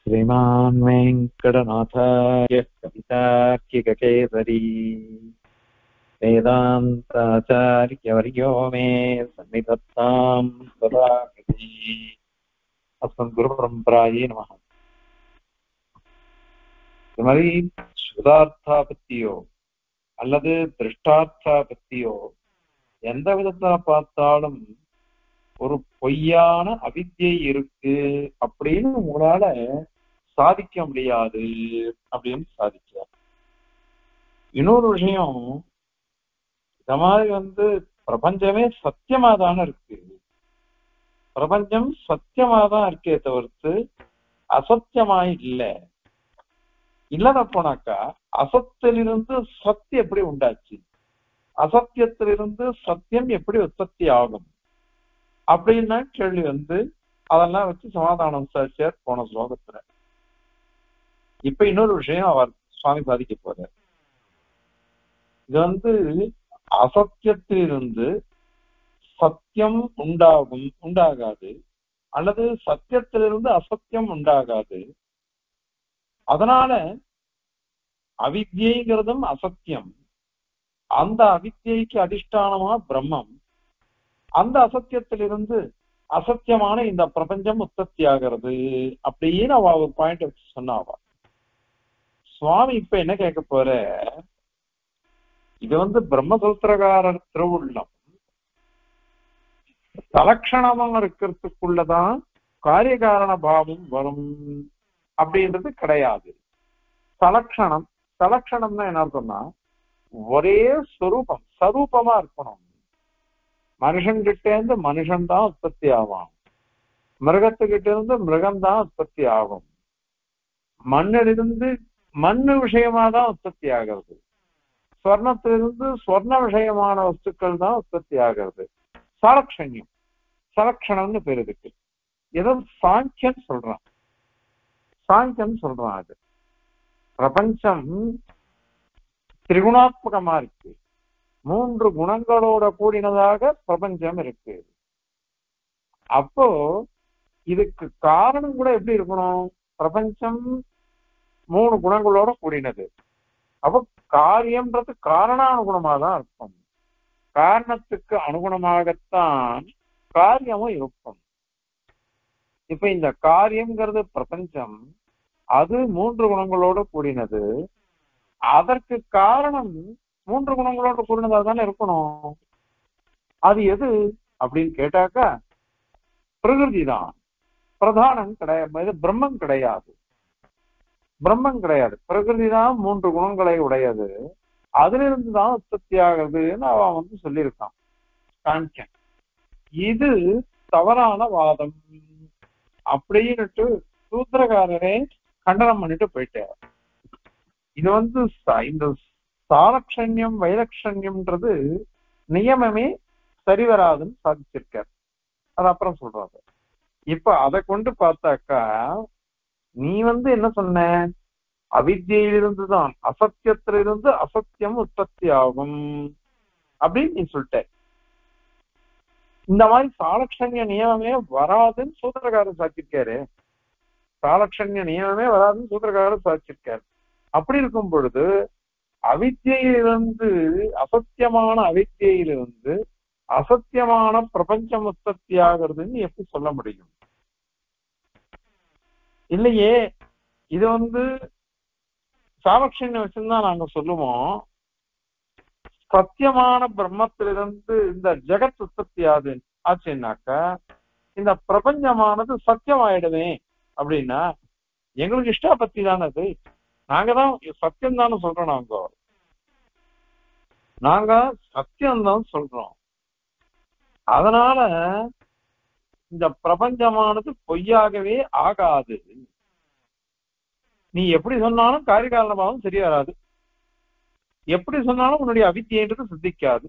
श्रीमान् वेङ्कटनाथार्य कवितार्किककेसरी वेदान्ताचार्यवर्यो मे सन्निधत्तां सदा कृति अस्मद्गुरुपरम्परायै नमः. இது மாதிரி சுதார்த்தா பத்தியோ அல்லது திருஷ்டார்த்தா பத்தியோ எந்த விதத்துல பார்த்தாலும் ஒரு பொய்யான அவித்யை இருக்கு அப்படின்னு உங்களால சாதிக்க முடியாது அப்படின்னு சாதிச்சார். இன்னொரு விஷயம், இந்த மாதிரி பிரபஞ்சமே சத்தியமா தானே இருக்கு. பிரபஞ்சம் சத்தியமா தான் இருக்கே தவிர்த்து அசத்தியமாய் இல்லை. இல்லாத போனாக்கா அசத்திலிருந்து சத்தியம் எப்படி உண்டாச்சு, அசத்தியத்திலிருந்து சத்தியம் எப்படி உற்பத்தி ஆகும் அப்படின்னா கேள்வி அதெல்லாம் வச்சு சமாதானம் சாட்சியார் போன ஸ்லோகத்துல. இப்ப இன்னொரு விஷயம் அவர் சுவாமி சாதிக்க போறார். இது அசத்தியத்திலிருந்து சத்தியம் உண்டாகாது, அல்லது சத்தியத்திலிருந்து அசத்தியம் உண்டாகாது. அதனால அவித்யைங்கிறதும் அசத்தியம், அந்த அவித்யைக்கு அதிஷ்டானமா பிரம்மம், அந்த அசத்தியத்திலிருந்து அசத்தியமான இந்த பிரபஞ்சம் உற்பத்தி ஆகிறது அப்படின்னு அவ ஒரு பாயிண்ட் வச்சு சொன்னாவா. சுவாமி இப்ப என்ன கேட்க போற, இது பிரம்மசூத்திரகாரர் திருவுள்ளம் தலக்ஷணமா இருக்கிறதுக்குள்ளதான் காரிய காரண பாவம் வரும் அப்படின்றது கிடையாது. தலக்ஷணம்னா என்ன சொன்னா, ஒரே ஸ்வரூபம் சரூபமா இருக்கணும். மனுஷன்கிட்ட இருந்து மனுஷன் தான் உற்பத்தி ஆவான், மிருகத்துக்கிட்ட இருந்து மிருகம் தான் உற்பத்தி ஆகும், மண்ணிலிருந்து மண்ணு விஷயமா தான் உற்பத்தி ஆகிறது, ஸ்வர்ணத்திலிருந்து ஸ்வர்ண விஷயமான வஸ்துக்கள் தான் உற்பத்தி ஆகிறது. சலக்ஷணம்னு பேர் இருக்கு. ஏதோ சாங்கியன் சொல்றான். அது பிரபஞ்சம் திரிகுணாத்மகமா இருக்கு, 3 குணங்களோட கூடினதாக பிரபஞ்சம் இருக்கு. அப்போ இதுக்கு காரணம் கூட எப்படி இருக்கணும், பிரபஞ்சம் 3 குணங்களோட கூடினது. அப்போ காரியம்ன்றது காரணானுகுணமா தான் இருக்கும், காரணத்துக்கு அனுகுணமாகத்தான் காரியமும் இருக்கும். இப்ப இந்த காரியம்ங்கிறது பிரபஞ்சம், அது 3 குணங்களோட கூடினது. அதற்கு காரணம் 3 குணங்களோட கூடினதா தானே இருக்கணும். அது எது அப்படின்னு கேட்டாக்கா பிரகிருதி தான். பிரதானம் கிடையாது, பிரம்மம் கிடையாது. பிரகிருதி தான் 3 குணங்களை உடையது, அதிலிருந்து தான் உற்பத்தி ஆகுதுன்னு அவன் சொல்லியிருக்கான் காஞ்சன். இது தவறான வாதம் அப்படின்னுட்டு சூத்திரகாரரே கண்டனம் பண்ணிட்டு போயிட்டார். இது இந்த சாலக்ஷண்யம் வைலக்ஷண்யம்ன்றது நியமமே சரிவராதுன்னு சாதிச்சிருக்கார். அது அப்புறம் சொல்றாரு. இப்ப அதை கொண்டு பார்த்தாக்கா நீ என்ன சொன்ன, அவித்யிலிருந்து தான் அசத்தியத்திலிருந்து அசத்தியம் உற்பத்தி ஆகும் அப்படின்னு நீ சொல்லிட்ட. இந்த மாதிரி சாலக்ஷண்ய நியமமே வராதுன்னு சூத்திரக்காரர் சாதிச்சிருக்காரு. சாலக்ஷண்ய நியமமே வராதுன்னு சூத்திரக்காரர் சாதிச்சிருக்காரு. அப்படி இருக்கும் பொழுது அவித்யிலிருந்து அசத்தியமான அவித்யிலிருந்து அசத்தியமான பிரபஞ்சம் உற்பத்தி ஆகிறதுன்னு எப்படி சொல்ல முடியும்? இல்லையே, இது சாலக்ஷண்யம் வச்சுதான் நாங்க சொல்லுவோம். சத்தியமான பிரம்மத்திலிருந்து இந்த ஜெகத் உற்பத்தி ஆச்சுன்னாக்கா இந்த பிரபஞ்சமானது சத்தியம் ஆயிடுமே அப்படின்னா எங்களுக்கு இஷ்டாபத்தி தானே அது. நாங்க தான் சத்தியம் தானே சொல்றோம். நாங்க சத்தியம்தான் சொல்றோம். அதனால இந்த பிரபஞ்சமானது பொய்யாகவே ஆகாது. நீ எப்படி சொன்னாலும் காரியகாரணமாகவும் சரி வராது, எப்படி சொன்னாலும் உன்னுடைய அவித்யன்றது சித்திக்காது.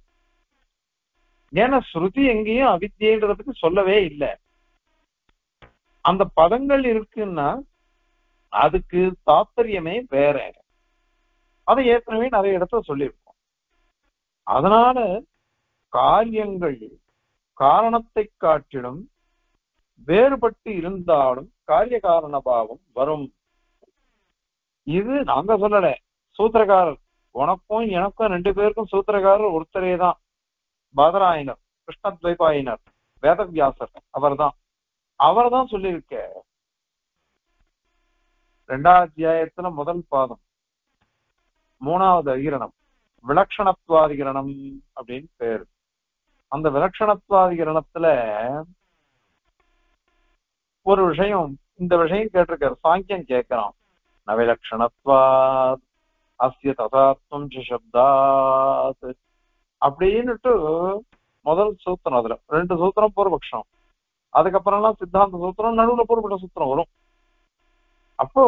ஏன்னா ஸ்ருதி எங்கேயும் அவித்யன்றதை பத்தி சொல்லவே இல்லை. அந்த பதங்கள் இருக்குன்னா அதுக்கு தாத்பரியமே வேற. அதை ஏற்கனவே நிறைய இடத்துல சொல்லியிருக்கோம். அதனால காரியங்கள் காரணத்தை காட்டிலும் வேறுபட்டு இருந்தாலும் காரிய காரண பாவம் வரும். இது நாங்க சொல்லல, சூத்திரக்காரர். உனக்கும் எனக்கும் ரெண்டு பேருக்கும் சூத்திரக்காரர் ஒருத்தரே தான், பாதராயனர், கிருஷ்ணத்வைபாயினர், வேதவியாசர். அவர் தான் சொல்லியிருக்க. 2வது அத்தியாயத்துல முதல் பாதம் 3வது அதிகரணம் விலக்ஷணத்துவாதிகரணம் அப்படின்னு பேரு. அந்த விலக்ஷணத்துவாதிகரணத்துல ஒரு விஷயம், இந்த விஷயம் கேட்டிருக்காரு. சாங்கியம் கேட்கிறான். நவிலக்ஷணத்வாத் அஸ்ய ததாத்வம் சப்தாத் அப்படின்னுட்டு முதல் சூத்திரம். அதுல 2 சூத்திரம் பூர்வபக்ஷம், அதுக்கப்புறம்லாம் சித்தாந்த சூத்திரம், நடுவுல பூர்வபக்ஷ சூத்திரம் வரும். அப்போ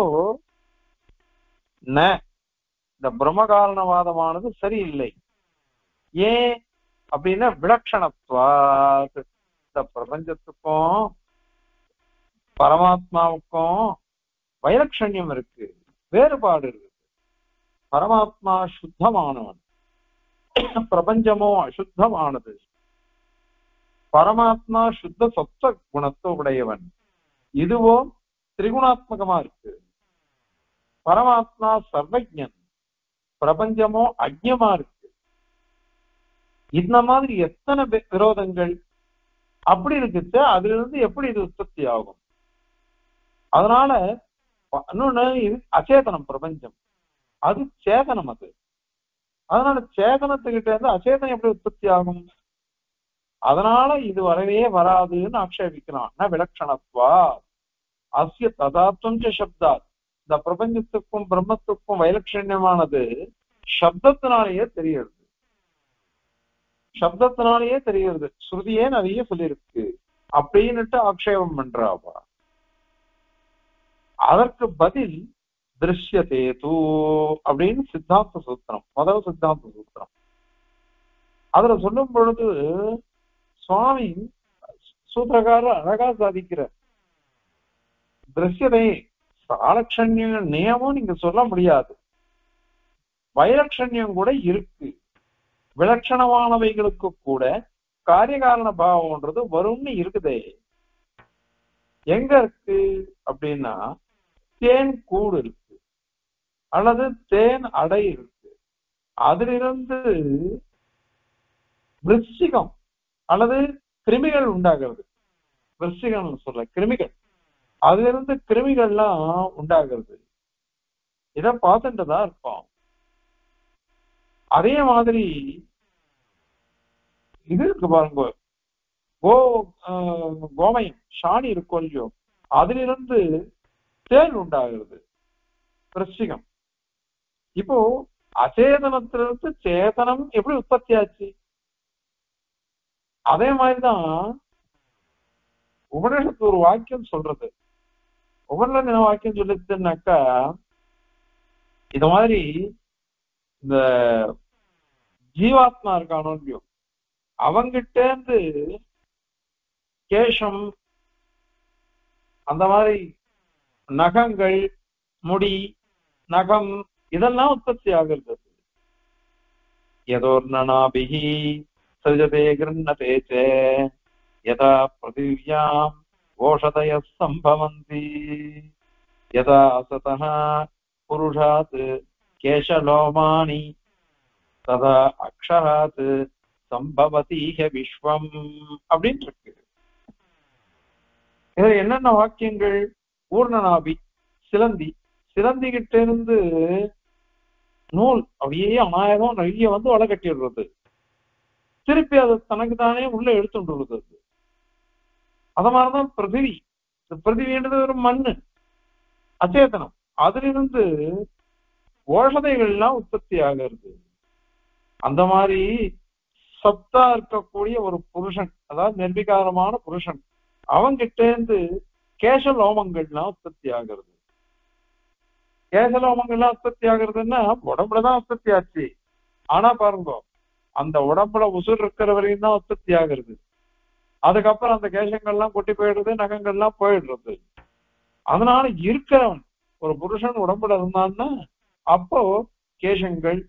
இந்த பிரம்ம காரணவாதமானது சரியில்லை. ஏன் அப்படின்னா விலக்ஷணத்வாத், இந்த பிரபஞ்சத்துக்கும் பரமாத்மாவுக்கும் வைலட்சண்யம் இருக்கு, வேறுபாடு இருக்கு. பரமாத்மா சுத்தமானவன், பிரபஞ்சமோ அசுத்தமானது. பரமாத்மா சுத்த சத்த குணத்தை உடையவன், இதுவோ திரிகுணாத்மகமா இருக்கு. பரமாத்மா சர்வஜன், பிரபஞ்சமோ அஜ்ஞமா இருக்கு. இந்த மாதிரி எத்தனை விரோதங்கள் அப்படி இருக்குச்சு. அதுல இருந்து எப்படி இது உற்பத்தி ஆகும்? அதனால இன்னொன்னு, இது அச்சேதனம் பிரபஞ்சம், அது சேதனம். அதனால சேதனத்துக்கிட்ட இருந்து அச்சேதனம் எப்படி உற்பத்தி ஆகும்? அதனால இது வரவே வராதுன்னு ஆக்ஷேபிக்கிறான். விலக்ஷணத்வா அஸ்ய ததாத்வம் சப்தாத், இந்த பிரபஞ்சத்துக்கும் பிரம்மத்துக்கும் வைலட்சண்யமானது சப்தத்தினாலேயே தெரியுது. சப்தத்தினாலேயே தெரியுது, ஸ்ருதியே நிறைய சொல்லியிருக்கு அப்படின்னுட்டு ஆக்ஷேபம் பண்றாவா. அதற்கு பதில் திருஷ்யதே தூ அப்படின்னு சித்தாந்த சூத்திரம், முதல் சித்தாந்த சூத்திரம். அதுல சொல்லும் பொழுது சுவாமி சூத்திரக்காரர் அழகா சாதிக்கிற திருஷ்யதை சாலட்சண்யம் நியமம் நீங்க சொல்ல முடியாது, வைலட்சண்யம் கூட இருக்கு. விலட்சணமானவைகளுக்கு கூட காரியகாரண பாவம்ன்றது வரும்னு இருக்குதே. எங்க இருக்கு அப்படின்னா, தேன் கூடு இருக்கு அல்லது தேன் அடை இருக்கு, அதிலிருந்து விருச்சிகம் அல்லது கிருமிகள் உண்டாகிறது. விருச்சிகம் சொல்ற கிருமிகள், அதிலிருந்து கிருமிகள்லாம் உண்டாகிறது. இதை பார்த்துட்டுதான் இருப்போம். அதே மாதிரி இது இருக்கு பாருங்க, கோமயம் சாணி இருக்கும் இல்லையோ, அதிலிருந்து தேன் உண்டாகிறது, விருச்சிகம். இப்போ அச்சேதனத்திலிருந்து சேதனம் எப்படி உற்பத்தி ஆச்சு? அதே மாதிரிதான் உபநிஷத்து ஒரு வாக்கியம் சொல்றது. உபநிஷத்து என்ன வாக்கியம் சொல்லிச்சுன்னாக்கா, இந்த மாதிரி இந்த ஜீவாத்மா இருக்கானோ இல்லையோ, அவங்கிட்ட இருந்து கேசம், அந்த மாதிரி நகங்கள், முடி, நகம், இதெல்லாம் உற்பத்தி ஆகிறது. யதோர்ணனாபிஹி சஜதே கிருண்ணதே ச யதா பிருதிவ்யாம் ஓஷதய சம்பவந்தி யதா அசதஹ புருஷாத் கேசலோமானி ததா அக்ஷராத் சம்பவதீஹ விஸ்வம் அப்படின்னு இருக்கு. இது என்னென்ன வாக்கியங்கள்? ஊர்ணநாபி சிலந்தி, சிலந்தி கிட்ட இருந்து நூல் அப்படியே அநாயகம் நிறைய வந்து வலை கட்டி விடுறது, திருப்பி அது தனக்கு தானே உள்ள எடுத்துட்டு. அத மாதிரிதான் பிருத்திவி. பிருத்திவின்றது ஒரு மண்ணு, அச்சேதனம். அதிலிருந்து ஓஷதைகள்லாம் உற்பத்தி ஆகிறது. அந்த மாதிரி சத்தா இருக்கக்கூடிய ஒரு புருஷன், அதாவது நிர்விகாரமான புருஷன், அவங்கிட்ட இருந்து கேசலோமங்கள்லாம் உற்பத்தி ஆகிறது. கேசலோமங்கள்லாம் உற்பத்தி ஆகுறதுன்னா உடம்புலதான் உற்பத்தி ஆச்சு. ஆனா பாருங்க, அந்த உடம்புல உசுர் இருக்கிற வரையும் தான் உற்பத்தி ஆகிறது. அதுக்கப்புறம் அந்த கேசங்கள்லாம் கொட்டி போயிடுறது, நகங்கள்லாம் போயிடுறது. அதனால இருக்கிறவன் ஒரு புருஷன் உடம்புல இருந்தான்னா அப்போ கேசங்கள்,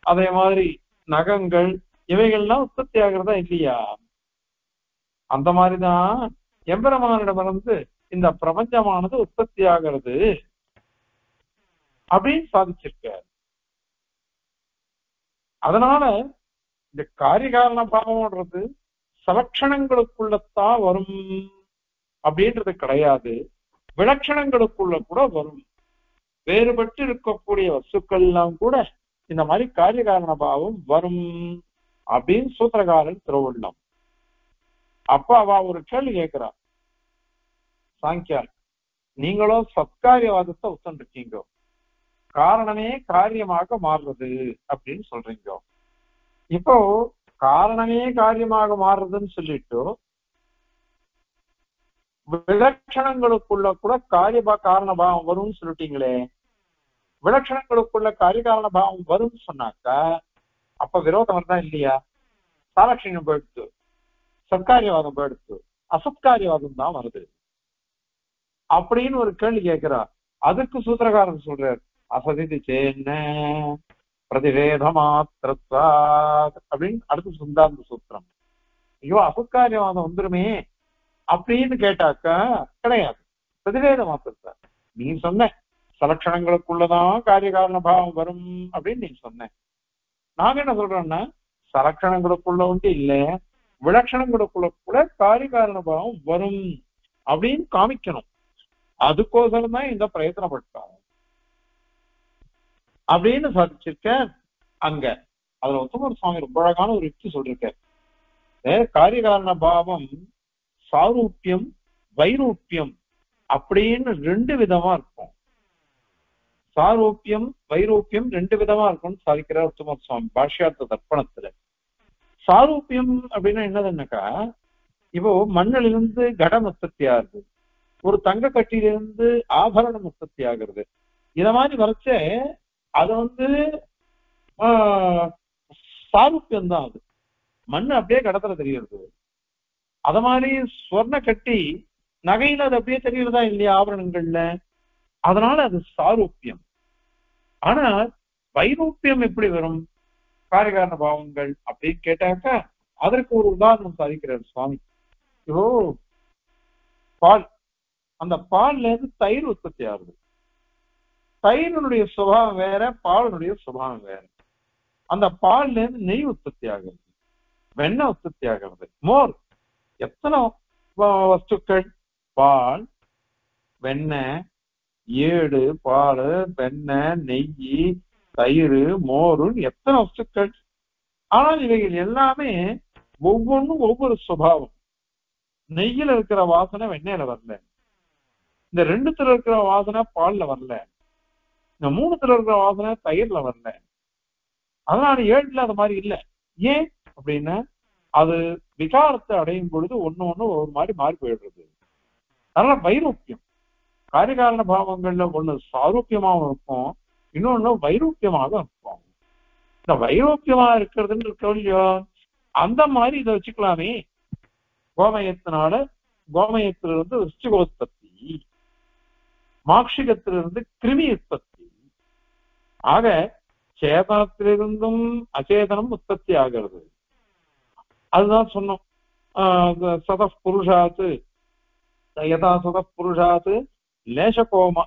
அதே மாதிரி நகங்கள், இவைகள்லாம் உற்பத்தி ஆகிறதா இல்லையா? அந்த மாதிரிதான் எம்பெருமானிடமிருந்து இந்த பிரபஞ்சமானது உற்பத்தி ஆகிறது அப்படின்னு சாதிச்சிருக்க. அதனால இந்த காரிகாரண பாவம்ன்றது சலட்சணங்களுக்குள்ளத்தான் வரும் அப்படின்றது கிடையாது, விலட்சணங்களுக்குள்ள கூட வரும். வேறுபட்டு இருக்கக்கூடிய வஸ்துக்கள் எல்லாம் கூட இந்த மாதிரி காரியகாரண பாவம் வரும் அப்படின்னு சூத்திரகாரன் திருவுள்ளம். அப்ப அவ ஒரு கேள்வி கேட்கிறா, சாங்கியார் நீங்களும் சத்காரியவாதத்தை ஒத்துருக்கீங்க, காரணமே காரியமாக மாறுறது அப்படின்னு சொல்றீங்க. இப்போ காரணமே காரியமாக மாறுறதுன்னு சொல்லிட்டு விலட்சணங்களுக்குள்ள கூட காரண பாவம் வரும்னு சொல்லிட்டீங்களே, விலட்சணங்களுக்குள்ள காரியகாரண பாவம் வரும்னு சொன்னாக்கா அப்ப விரோதம் தான் இல்லையா? சாலட்சணியம் போயிடுத்து, சத்காரியவாதம் போயிடுத்து, அசத்காரியவாதம் தான் வருது அப்படின்னு ஒரு கேள்வி கேட்கிறா. அதுக்கு சூத்திரகாரன் சொல்றார், அசதிதி சேன்ன பிரதிவேத மாத்திரத்வா அப்படின்னு அடுத்து சிந்தாந்த சூத்திரம். ஐயோ அசத்காரியவாதம் வந்துருமே அப்படின்னு கேட்டாக்கா கிடையாது, பிரதிவேத மாத்திரத்தை. நீ சொன்ன சலட்சணங்களுக்குள்ளதான் காரியகாரண பாவம் வரும் அப்படின்னு நீ சொன்ன. நாங்க என்ன சொல்றோம்னா சலட்சணங்களுக்குள்ள ஒன்று இல்ல, விலட்சணங்களுக்குள்ள கூட காரியகாரண பாவம் வரும் அப்படின்னு காமிக்கணும். அதுக்கோசரம் தான் இந்த பிரயத்தனப்பட்டாங்க அப்படின்னு சாதிச்சிருக்க. அங்க அதுல உத்தமர் சுவாமி ரொம்ப அழகான ஒரு யுக்தி சொல்லிருக்க. காரியகாரண பாவம் சாரூப்பியம் வைரூப்பியம் அப்படின்னு ரெண்டு விதமா இருக்கும். சாரூப்பியம் வைரூப்பியம் ரெண்டு விதமா இருக்கும்னு சாதிக்கிறார் உத்தமர் சுவாமி பாஷ்யார்த்த தர்ப்பணத்துல. சாரூப்பியம் அப்படின்னா என்னதுன்னாக்கா, இப்போ மண்ணிலிருந்து கடம் உற்பத்தி ஆகுது, ஒரு தங்க கட்டியிலிருந்து ஆபரணம் உற்பத்தி ஆகிறது. இத மாதிரி வரைச்ச அது சாரூப்பியம் தான். அது மண் அப்படியே கடத்துல தெரிகிறது. அத மாதிரி ஸ்வர்ண கட்டி நகையில அது அப்படியே தெரிகிறதா இல்லையா ஆபரணங்கள்ல, அதனால அது சாரூப்பியம். ஆனா வைரூப்பியம் எப்படி வரும் காரியகாரண பாவங்கள் அப்படின்னு கேட்டாக்கா அதற்கு ஒரு உதாரணம் சாதிக்கிறார் சுவாமி. இப்போ பால், அந்த பால்ல இருந்து தயிர் உற்பத்தி ஆகுது. தயிரினுடைய சுபாவம் வேற, பாலினுடைய சுபாவம் வேற. அந்த பால்ல இருந்து நெய் உற்பத்தி ஆகிறது, வெண்ணெய் உற்பத்தி ஆகிறது, மோர். எத்தனை வஸ்துக்கள், பால், வெண்ணெய், ஏடு, பால், வெண்ணெய், நெய், தயிர், மோருன்னு எத்தனை வஸ்துக்கள். ஆனால் இவைகள் எல்லாமே ஒவ்வொன்றும் ஒவ்வொரு சுபாவம். நெய்யில இருக்கிற வாசனை வெண்ணெயில வரல, இந்த ரெண்டுத்துல இருக்கிற வாசனை பால்ல வரல, இந்த மூணுத்துல இருக்கிற வாசனை தயிர்ல வரல. அதனால ஏழுல அது மாதிரி இல்லை. ஏன் அப்படின்னா அது விகாரத்தை அடையும் பொழுது ஒண்ணு ஒரு மாதிரி மாறி போயிடுறது. அதனால வைரூப்பியம், காரியகாரண பாவங்கள்ல ஒண்ணு சாரூப்பியமாகவும் இருக்கும், இன்னொன்னு வைரூப்பியமாக இருக்கும். இந்த வைரூப்பியமா இருக்கிறதுன்னு இருக்கோ அந்த மாதிரி இதை வச்சுக்கலாமே. கோமயத்திலிருந்து விருச்சிகோத்பத்தி, மாக்ஷிகத்திலிருந்து கிருமி உற்பத்தி. ஆக சேதனத்திலிருந்தும் அச்சேதனம் உற்பத்தி ஆகிறது. அதுதான் சொன்னோம், சத புருஷாத்து யதா சத புருஷாத்து லேசகோமா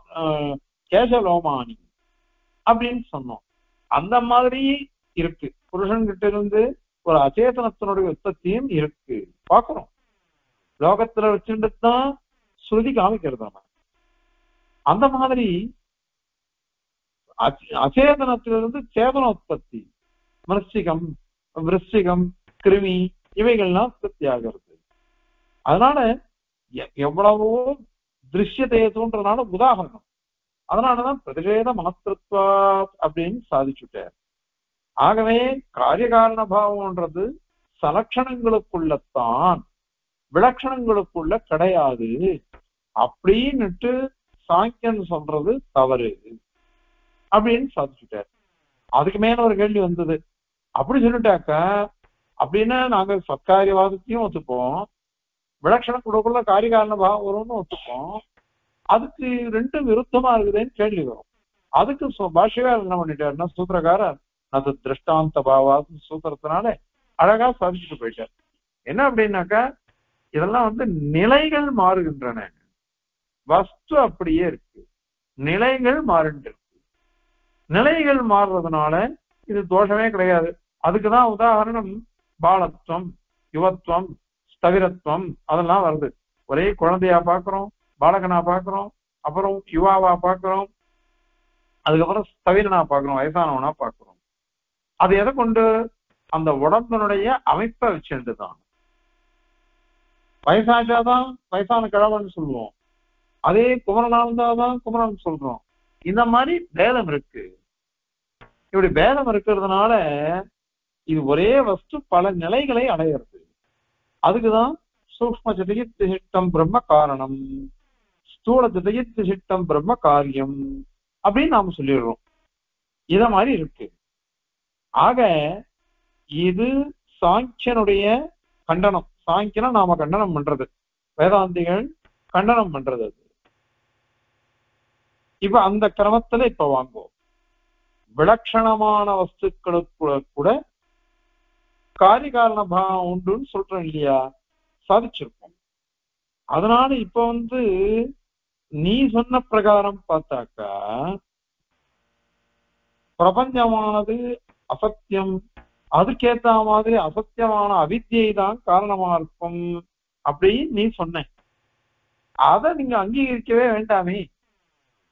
கேசலோமானி அப்படின்னு சொன்னோம். அந்த மாதிரி இருக்கு, புருஷன் கிட்ட இருந்து ஒரு அச்சேதனத்தினுடைய உற்பத்தியும் இருக்கு பாக்குறோம். லோகத்துல வச்சுட்டு தான் ஸ்ருதி காமிக்கிறது. நம்ம அந்த மாதிரி அச்சேதனத்திலிருந்து சேதன உற்பத்தி, மிருஷ்டிகம், விருஷ்டிகம், கிருமி இவைகள்லாம் உற்பத்தி ஆகிறது. அதனால எவ்வளவோ திருஷ்யதேதுன்றதுனால உதாரணம். அதனாலதான் பிரதிவேத மாத்திருத்வா அப்படின்னு சாதிச்சுட்டார். ஆகவே காரியகாரண பாவம்ன்றது சலட்சணங்களுக்குள்ளத்தான், விலட்சணங்களுக்குள்ள கிடையாது அப்படின்னுட்டு சாங்கியன் சொல்றது தவறு அப்படின்னு சாதிச்சுட்டார். அதுக்கு மேல ஒரு கேள்வி வந்தது, அப்படி சொல்லிட்டாக்கா அப்படின்னா நாங்க சத்காரியவாதத்தையும் ஒத்துப்போம், விலட்சணங்களுக்குள்ள காரியகாரண பாவம் வரும்னு ஒத்துப்போம், அதுக்கு ரெண்டும் விருத்தமா இருக்குதுன்னு கேள்வி வரும். அதுக்கு பாஷ்யக்காரர் என்ன பண்ணிட்டாருன்னா, சூத்திரக்காரர் அது திருஷ்டாந்த பாவாது சூத்திரத்தினால அழகா சாதிச்சுட்டு போயிட்டார். என்ன அப்படின்னாக்கா இதெல்லாம் நிலைகள் மாறுகின்றன. வஸ்து அப்படியே இருக்கு, நிலைகள் மாறுகின்ற நிலைகள் மாறுறதுனால இது தோஷமே கிடையாது. அதுக்குதான் உதாரணம் பாலத்துவம், யுவத்துவம், ஸ்தவிரத்துவம் அதெல்லாம் வருது. ஒரே குழந்தையா பாக்குறோம், பாலகனா பாக்குறோம், அப்புறம் யுவாவா பாக்குறோம், அதுக்கப்புறம் ஸ்தவிரனா பாக்குறோம், வயசானவனா பாக்குறோம். அது எதை கொண்டு? அந்த உடம்பினுடைய அமைப்பை வச்சுட்டுதான். வயசாச்சாதான் வயசான கிழவன் சொல்லுவோம், அதே குமரனா இருந்தாதான் குமரன் சொல்றோம். இந்த மாதிரி பேதம் இருக்கு. இப்படி பேதம் இருக்கிறதுனால இது ஒரே வஸ்து பல நிலைகளை அடையிறது. அதுக்குதான் சூக்ஷ்ம சிதயித் பிரம்ம காரணம், ஸ்தூல சிதயித் பிரம்ம காரியம் அப்படின்னு நாம சொல்லிடுறோம். இத மாதிரி இருக்கு. ஆக இது சாங்கியனுடைய கண்டனம். சாங்கியனை நாம கண்டனம் பண்றது, வேதாந்திகள் கண்டனம் பண்றது. அது இப்ப அந்த கிரமத்துல இப்ப வாங்குவோம். விலட்சணமான வஸ்துக்களுக்கு கூட காரிகாரண பாவம் உண்டுன்னு சொல்றோம் இல்லையா, சாதிச்சிருக்கோம். அதனால இப்ப நீ சொன்ன பிரகாரம் பார்த்தாக்கா பிரபஞ்சமானது அசத்தியம், அதுக்கேத்த மாதிரி அசத்தியமான அவித்தியை தான் காரணமா இருக்கும் அப்படின்னு நீ சொன்ன. அதை நீங்க அங்கீகரிக்கவே வேண்டாமே,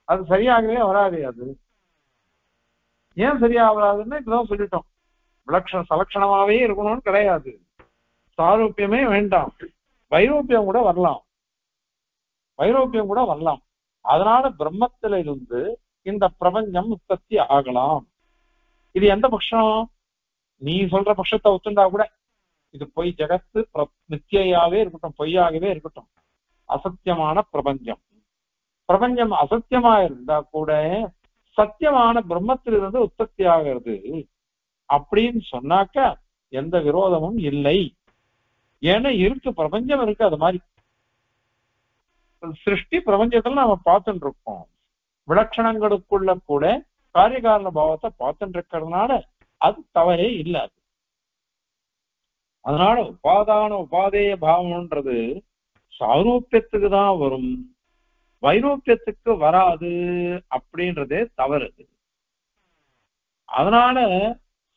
அது சரியாகவே வராது. அது ஏன் சரியா வராதுன்னு இப்பதான் சொல்லிட்டோம். சலட்சணமாவே இருக்கணும்னு கிடையாது, சாரூபியமே வேண்டாம், வைரோப்பியம் கூட வரலாம், வைரோப்பியம் கூட வரலாம். அதனால பிரம்மத்தில இருந்து இந்த பிரபஞ்சம் உற்பத்தி ஆகலாம். இது எந்த பட்சம்? நீ சொல்ற பட்சத்தை ஒத்துண்டா கூட இது பொய், ஜெகத்து மித்தியாவே இருக்கட்டும், பொய்யாகவே இருக்கட்டும், அசத்தியமான பிரபஞ்சம், பிரபஞ்சம் அசத்தியமா இருந்தா கூட சத்தியமான பிரம்மத்திலிருந்து உற்பத்தி ஆகிறது அப்படின்னு சொன்னாக்க எந்த விரோதமும் இல்லை. ஏன்னா இருக்கு, பிரபஞ்சம் இருக்கு. அது மாதிரி சிருஷ்டி பிரபஞ்சத்துல நாம பார்த்துட்டு இருக்கோம். விலட்சணங்களுக்குள்ள கூட காரியகாரண பாவத்தை பார்த்துட்டு இருக்கிறதுனால அது தவறே இல்லாது. அதனால உபாதான உபாதேய பாவம்ன்றது சாரூபியத்துக்கு தான் வரும், வைரோப்பியத்துக்கு வராது அப்படின்றதே தவறு. அதனால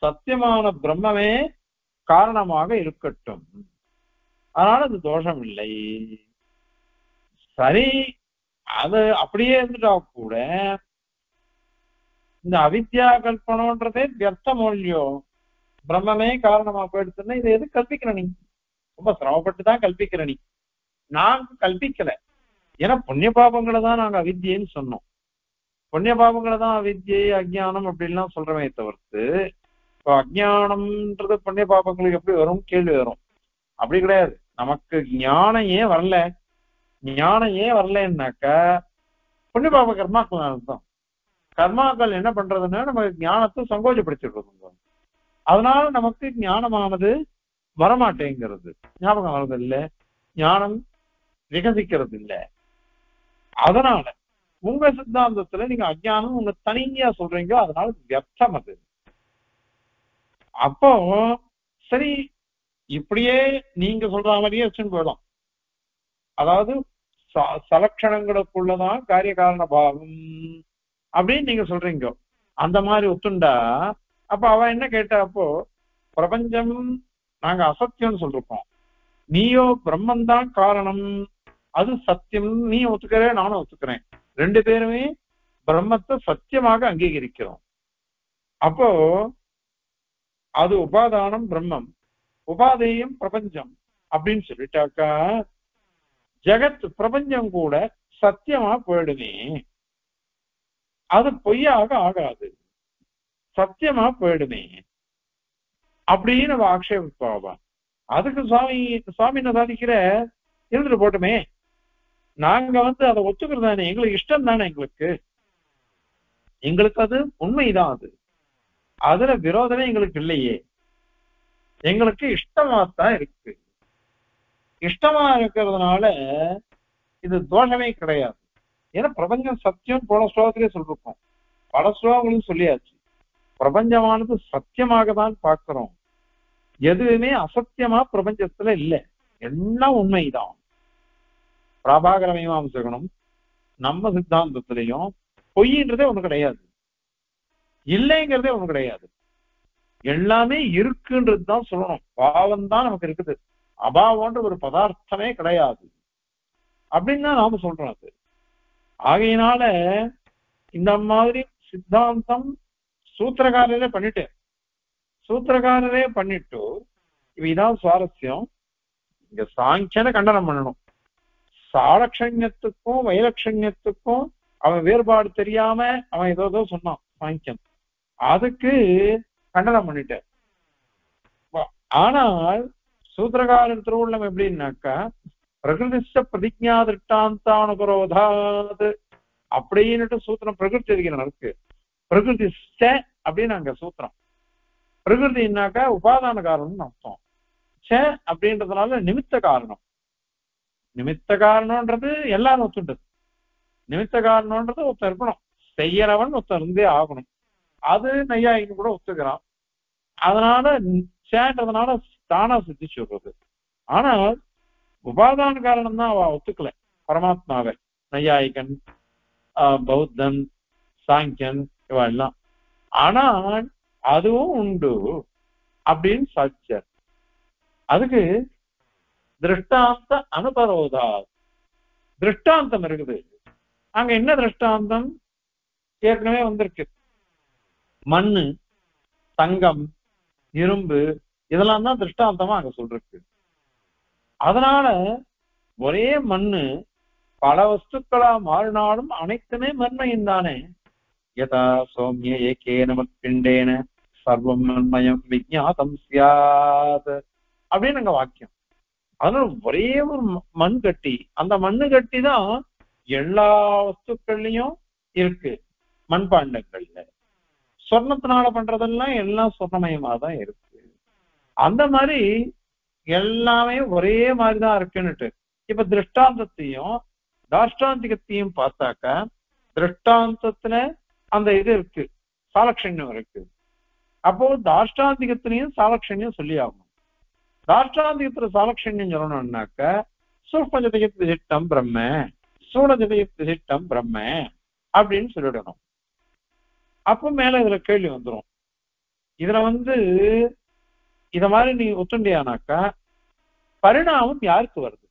சத்தியமான பிரம்மமே காரணமாக இருக்கட்டும், அதனால அது தோஷம் இல்லை. சரி, அது அப்படியே இருந்துட்டா கூட இந்த அவித்யா கல்பனம்ன்றதே வியர்த்தமோ இல்லையோ, பிரம்மமே காரணமா போயிடுச்சுன்னா இதை எது கல்பிக்கிற நீ? ரொம்ப சிரமப்பட்டுதான் கல்பிக்கிற நீ, நாங்க கல்பிக்கல. ஏன்னா புண்ணிய பாபங்களை தான் நாங்க அவித்தியன்னு சொன்னோம். புண்ணிய பாபங்களை தான் அவித்தியை அஜ்ஞானம் அப்படின்லாம் சொல்றமே தவிர்த்து, இப்போ அஜ்ஞானம்ன்றது புண்ணிய பாபங்களுக்கு எப்படி வரும் கேள்வி வரும். அப்படி கிடையாது. நமக்கு ஞானம் ஏன் வரல, ஞானம் ஏன் வரலன்னாக்கா புண்ணிய பாப கர்மாக்கள் அர்த்தம். கர்மாக்கள் என்ன பண்றதுன்னா நமக்கு ஞானத்தை சங்கோஜப்படுத்திடுறது. அதனால நமக்கு ஞானமானது வரமாட்டேங்கிறது, ஞாபகம் வர்றது இல்லை, ஞானம் விகசிக்கிறது இல்லை. அதனால உங்க சித்தாந்தத்துல நீங்க அஜ்ஞானம் உங்க தனியா சொல்றீங்க, அதனால வியர்த்தம் அது. அப்போ சரி, இப்படியே நீங்க சொல்ற மாதிரியே வச்சுன்னு போயிடும். அதாவது சலட்சணங்களுக்குள்ளதான் காரிய காரண பாவம் அப்படின்னு நீங்க சொல்றீங்க. அந்த மாதிரி ஒத்துண்டா அப்ப அவ என்ன கேட்டா, அப்போ பிரபஞ்சம் நாங்க அசத்தியம்னு சொல்லிருக்கோம், நீயோ பிரம்மந்தான் காரணம், அது சத்தியம் நீ ஒத்துக்கிறே நானும் ஒத்துக்கிறேன், ரெண்டு பேருமே பிரம்மத்தை சத்தியமாக அங்கீகரிக்கிறோம். அப்போ அது உபாதானம் பிரம்மம், உபாதேயம் பிரபஞ்சம் அப்படின்னு சொல்லிட்டாக்கா ஜெகத் பிரபஞ்சம் கூட சத்தியமா போயிடுமே, அது பொய்யாக ஆகாது, சத்தியமா போயிடுமே அப்படின்னு ஆக்ஷேபிப்பாவா. அதுக்கு சுவாமி என்ன சாதிக்கிற, இருந்துட்டு போட்டுமே, நாங்க அதை ஒத்துக்கிறது தானே, எங்களுக்கு இஷ்டம் தானே, எங்களுக்கு அது உண்மைதான், அதுல விரோதமே எங்களுக்கு இல்லையே, எங்களுக்கு இஷ்டமாத்தான் இருக்கு. இஷ்டமா இருக்கிறதுனால இது தோஷமே கிடையாது. ஏன்னா பிரபஞ்சம் சத்தியம் போன ஸ்லோகத்திலே சொல்லிருக்கோம், பல ஸ்லோகங்களும் சொல்லியாச்சு. பிரபஞ்சமானது சத்தியமாக தான் பார்க்கிறோம், எதுவுமே அசத்தியமா பிரபஞ்சத்துல இல்லை. எல்லாம் உண்மைதான். பிரபாகர மீமாம்சகனும் நம்ம சித்தாந்தத்திலையும் பொய்ன்றதே ஒண்ணு கிடையாது, இல்லைங்கிறதே ஒண்ணு கிடையாது. எல்லாமே இருக்குன்றது தான் சொல்லணும். பாவம் தான் நமக்கு இருக்குது, அபாவம்ன்ற ஒரு பதார்த்தமே கிடையாது அப்படின்னு தான் நாம சொல்றோம். அது ஆகையினால இந்த மாதிரி சித்தாந்தம் சூத்திரக்காரரே பண்ணிட்டு இதான் சுவாரஸ்யம். இங்க சாங்கியனை கண்டனம் பண்ணணும். சாலட்சண்யத்துக்கும் வைலட்சண்யத்துக்கும் அவன் வேறுபாடு தெரியாம அவன் ஏதோ சொன்னான் சாங்கியன், அதுக்கு கண்டனம் பண்ணிட்டார். ஆனால் சூத்திரகாரர் திருவுள்ளம் எப்படின்னாக்கா பிரகிருதிஷ்ட பிரதிஜா திருஷ்டாந்தானுபரோதாது அப்படின்னுட்டு சூத்திரம் பிரகிருதி இருக்கிற இருக்கு. பிரகிருதிஷ்ட அப்படின்னு அங்க சூத்திரம். பிரகிருதினாக்கா உபாதான காரணம்னு அர்த்தம். ச அப்படின்றதுனால நிமித்த காரணம். நிமித்த காரணம்ன்றது எல்லாரும் ஒத்துண்டது. நிமித்த காரணம்ன்றது ஒருத்தர் இருக்கணும், செய்யறவன் ஒருத்தர் இருந்தே ஆகணும். அது நையாயின்னு கூட ஒத்துக்கிறான். அதனால சேன்றதுனால தானா சித்திச்சு விடுறது. ஆனால் உபாதான காரணம் தான் அவ ஒத்துக்கல பரமாத்மாவை. நையாயிகன், பௌத்தன், சாங்கியன் இவ எல்லாம். ஆனால் அதுவும் உண்டு அப்படின்னு சாட்சியார். அதுக்கு திருஷ்டாந்த அனுபரோதா திருஷ்டாந்தம் இருக்குது. அங்க என்ன திருஷ்டாந்தம் ஏற்கனவே வந்திருக்கு. மண்ணு, தங்கம், இரும்பு இதெல்லாம் தான் திருஷ்டாந்தமா அங்க சொல்றக்கு. அதனால ஒரே மண்ணு பல வஸ்துக்களா மாறினாலும் அனைத்துமே மண்மையும் தானே. யதா சௌமிய ஏகேன மத்பிண்டேன சர்வம் மண்மயம் விஜ்ஞாதம் ஸ்யாத் அப்படின்னு அங்க வாக்கியம். அதனால ஒரே ஒரு மண் கட்டி, அந்த மண்ணு கட்டி தான் எல்லா வஸ்துக்கள்லயும் இருக்கு. மண்பாண்டங்கள்ல சொர்ணத்தினால பண்றதெல்லாம் எல்லாம் சொர்ணமயமா தான் இருக்கு. அந்த மாதிரி எல்லாமே ஒரே மாதிரிதான் இருக்குன்னுட்டு இப்ப திருஷ்டாந்தத்தையும் தாஷ்டாந்திகத்தையும் பார்த்தாக்க திருஷ்டாந்தத்துல அந்த இது இருக்கு, சாலட்சண்யம் இருக்கு. அப்போ தாஷ்டாந்திகத்திலையும் சாலட்சண்யம் சொல்லி ஆகணும். தாஷ்டாந்திகத்துல சாலட்சண்யம் சொல்லணும்னாக்க சூக்மஜதயத் விசிஷ்டம் பிரம்ம, சூழஜதயத் விசிஷ்டம் பிரம்ம அப்படின்னு சொல்லிடணும். அப்போ மேல இதுல கேள்வி வந்துடும். இதுல இத மாதிரி நீ ஒத்துண்டியானாக்கா பரிணாமம் யாருக்கு வருது?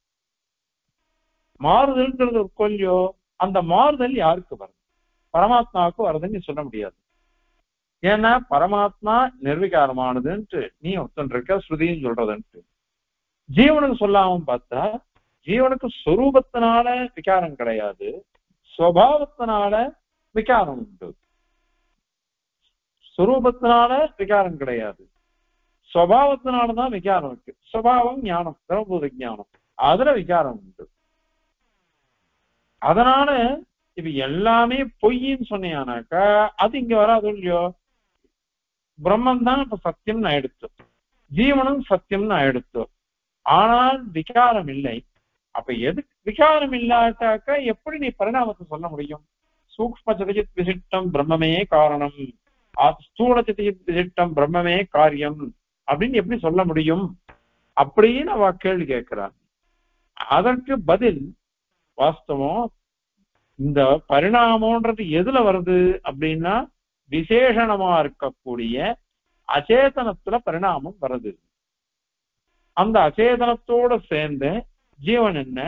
மாறுதல்ங்கிறது ஒரு கொல்லியோ, அந்த மாறுதல் யாருக்கு வருது? பரமாத்மாவுக்கு வருதுன்னு நீ சொல்ல முடியாது. ஏன்னா பரமாத்மா நிர்விகாரமானதுன்ட்டு நீ ஒத்துண்டிருக்க, ஸ்ருதியும் சொல்றதுன்ட்டு. ஜீவனுக்கு சொல்லாம பார்த்தா ஜீவனுக்கு சொரூபத்தினால விகாரம் கிடையாது, சுவாவத்தினால விகாரம் உண்டு. சொரூபத்தினால விகாரம் கிடையாது, சுவாவத்தினாலதான் விகாரம் இருக்கு. சுவாவம் ஞானம், பிரம்மபூத ஞானம், அதுல விகாரம் உண்டு. அதனால இப்ப எல்லாமே பொய்ன்னு சொன்னீங்கன்னாக்கா அது இங்க வராது இல்லையோ. பிரம்மன் தான் இப்ப சத்தியம்னு ஆயிடுத்து, ஜீவனும் சத்தியம்னு ஆயிடுத்து. ஆனால் விகாரம் இல்லை. அப்ப எது விகாரம் இல்லாட்டாக்கா எப்படி நீ பரிணாமத்தை சொல்ல முடியும்? சூக்ம சதஜித் விசிஷ்டம் பிரம்மமே காரணம், ஸ்தூல சதஜித் விசிஷ்டம் பிரம்மமே காரியம் அப்படின்னு எப்படி சொல்ல முடியும் அப்படின்னு அவ கேள்வி கேட்கிறார். அதற்கு பதில் வாஸ்தவம் இந்த பரிணாமம்ன்றது எதுல வருது அப்படின்னா விசேஷணமா இருக்கக்கூடிய அச்சேதனத்துல பரிணாமம் வருது. அந்த அச்சேதனத்தோட சேர்ந்து ஜீவன் என்ன,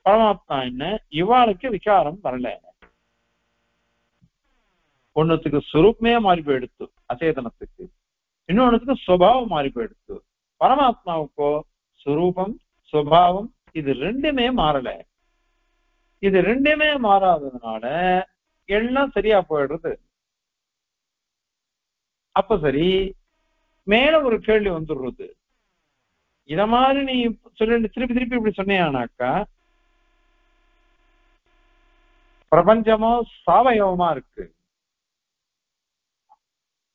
பரமாத்மா என்ன, இவாளுக்கு விகாரம் வரல. ஒன்னுத்துக்கு சுரூபமே மாறி போயிடுத்து அச்சேதனத்துக்கு, இன்னொன்னுக்கு சுபாவம் மாறி போயிடுத்து. பரமாத்மாவுக்கோ சுரூபம் சுபாவம் இது ரெண்டுமே மாறல. இது ரெண்டுமே மாறாததுனால எல்லாம் சரியா போயிடுறது. அப்ப சரி, மேல ஒரு கேள்வி வந்துடுறது. இத மாதிரி நீ சொல்லி திருப்பி திருப்பி இப்படி சொன்னியானாக்கா பிரபஞ்சமோ சாவயவமா இருக்கு,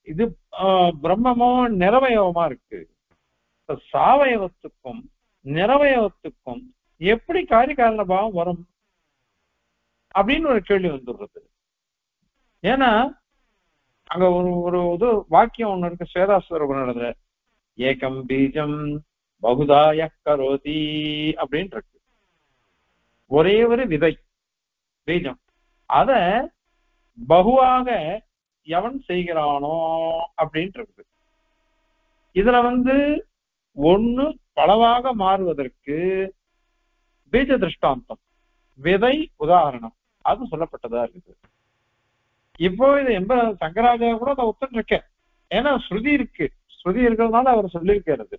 இது பிரம்மமோ நிறவயவமா இருக்கு. சாவயவத்துக்கும் நிறவயவத்துக்கும் எப்படி காரிகாரண பாவம் வரும் அப்படின்னு ஒரு கேள்வி வந்துடுறது. ஏன்னா அங்க ஒரு ஒரு இது வாக்கியம் ஒண்ணு இருக்கு ஸ்வேதாஸ்வர நடந்த ஏகம் பீஜம் பகுதாய கரோதி அப்படின்னு இருக்கு. ஒரே ஒரு விதை பீஜம், அத பகுவாக எவன் செய்கிறானோ அப்படின்ட்டு இருக்கு. இதுல ஒண்ணு பலவாக மாறுவதற்கு பீஜ திருஷ்டாந்தம், விதை உதாரணம் அது சொல்லப்பட்டதா இருக்குது. இப்போ இது சங்கராஜா கூட அதை ஒத்துட்டு இருக்கேன். ஏன்னா ஸ்ருதி இருக்கு, ஸ்ருதி இருக்கிறதுனால அவர் சொல்லியிருக்கிறது.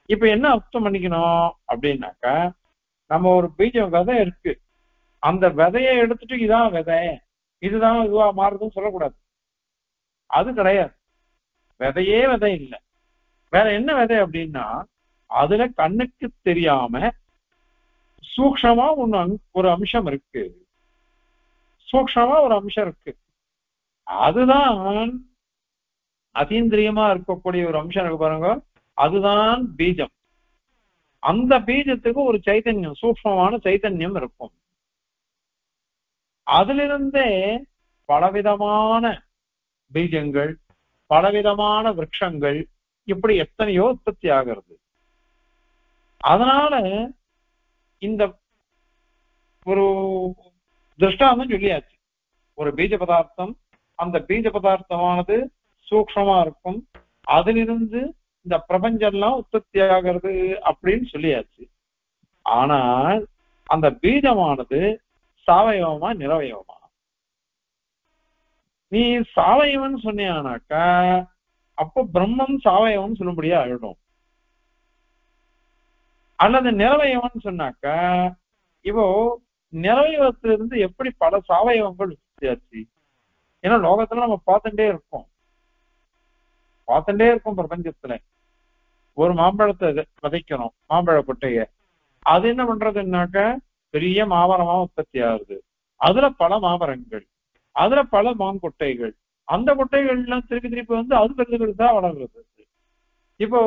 இப்ப என்ன அர்த்தம் பண்ணிக்கணும் அப்படின்னாக்கா, நம்ம ஒரு பீஜம் விதை இருக்கு, அந்த விதையை எடுத்துட்டு இதான் விதை, இதுதான் இதுவா மாறுதுன்னு சொல்லக்கூடாது. அது கிடையாது. விதையே விதை இல்லை, வேற என்ன விதை அப்படின்னா, அதுல கண்ணுக்கு தெரியாம சூக்ஷமா ஒரு அம்சம் இருக்கு, சூக்ஷமா ஒரு அம்சம் இருக்கு. அதுதான் அதீந்திரியமா இருக்கக்கூடிய ஒரு அம்சம் இருக்கு பாருங்க, அதுதான் பீஜம். அந்த பீஜத்துக்கு ஒரு சைத்தன்யம், சூக்ஷ்மமான சைத்தன்யம் இருக்கும். அதிலிருந்தே பலவிதமான பீஜங்கள், பலவிதமான விருட்சங்கள், இப்படி எத்தனையோ உற்பத்தி ஆகிறது. அதனால இந்த ஒரு திருஷ்டாந்தம் சொல்லியாச்சு. ஒரு பீஜ பதார்த்தம், அந்த பீஜ பதார்த்தமானது சூக்ஷ்மமா இருக்கும், அதிலிருந்து இந்த பிரபஞ்சம் எல்லாம் உற்பத்தி ஆகிறது அப்படின்னு சொல்லியாச்சு. ஆனால் அந்த பீஜமானது சாவயவமா நிரவயவமா? நீ சாவயவன் சொன்னியானாக்கா அப்போ பிரம்மம் சாவயவன் சொல்லும்படியா ஆயிடும். அல்லது நிறவயவன் சொன்னாக்கா இப்போ நிறவயவத்திலிருந்து எப்படி பல சாவயவங்கள் உற்பத்தியாச்சு? ஏன்னா லோகத்துல நம்ம பார்த்துட்டே இருக்கோம் பிரபஞ்சத்துல. ஒரு மாம்பழத்தை விதைக்கணும், மாம்பழ கொட்டைய, அது என்ன பண்றதுன்னாக்க பெரிய மாமரமா உற்பத்தி ஆகுது. அதுல பல மாமரங்கள், அதுல பல மாங்கொட்டைகள், அந்த கொட்டைகள் எல்லாம் திருப்பி அது பெருது பெருசா வளர்றது. இப்போ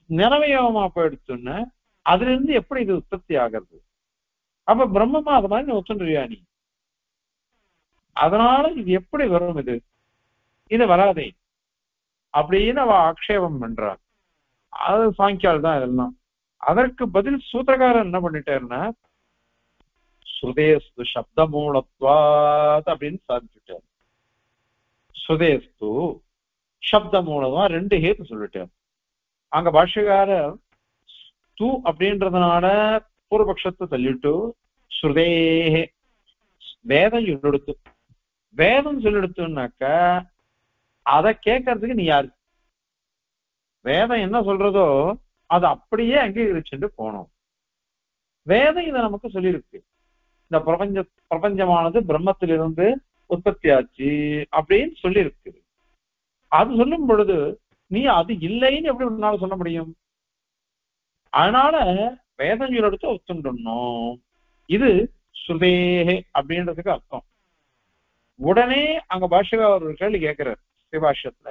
நிறவயவமா போயிடுச்சுன்னு அதுல இருந்து எப்படி இது உற்பத்தி ஆகிறது? அப்ப பிரம்மமா அது மாதிரி ஒத்துன்றியா நீ? அதனால இது எப்படி வரும்? இது வராதே அப்படின்னு அவ ஆக்ஷேபம் பண்றார். அது சாங்கியால் தான் இதெல்லாம். அதற்கு பதில் சூத்திரக்காரர் என்ன பண்ணிட்டாருன்னா, சுதேஸ்து சப்த மூலத்வாத் அப்படின்னு சாதிச்சுட்டார். சுதேஸ்து சப்த மூலமா ரெண்டு ஹேத்து சொல்லிட்டார். அங்க பாஷ்யக்காரர் தூ அப்படின்றதுனால பூர்வபக்ஷத்தை தள்ளிட்டு ஸ்ருதேஹே வேதம் சொல்லெடுத்து, வேதம் சொல்லெடுத்துனாக்க அதை கேட்கறதுக்கு நீ யாரு? வேதம் என்ன சொல்றதோ அதை அப்படியே அங்கீகரிச்சுட்டு போனோம். வேதம் இதை நமக்கு சொல்லியிருக்கு, இந்த பிரபஞ்சமானது பிரம்மத்திலிருந்து உற்பத்தி ஆச்சு அப்படின்னு சொல்லி இருக்குது. அது சொல்லும் பொழுது நீ அது இல்லைன்னு எப்படி உன்னால சொல்ல முடியும்? அதனால வேதங்கள் எடுத்து ஒத்துண்டணும். இது சுதேஹே அப்படின்றதுக்கு அர்த்தம். உடனே அங்க பாஷ்யக்காரர் ஒரு கேள்வி கேட்கிறார் ஸ்ரீபாஷ்யத்துல.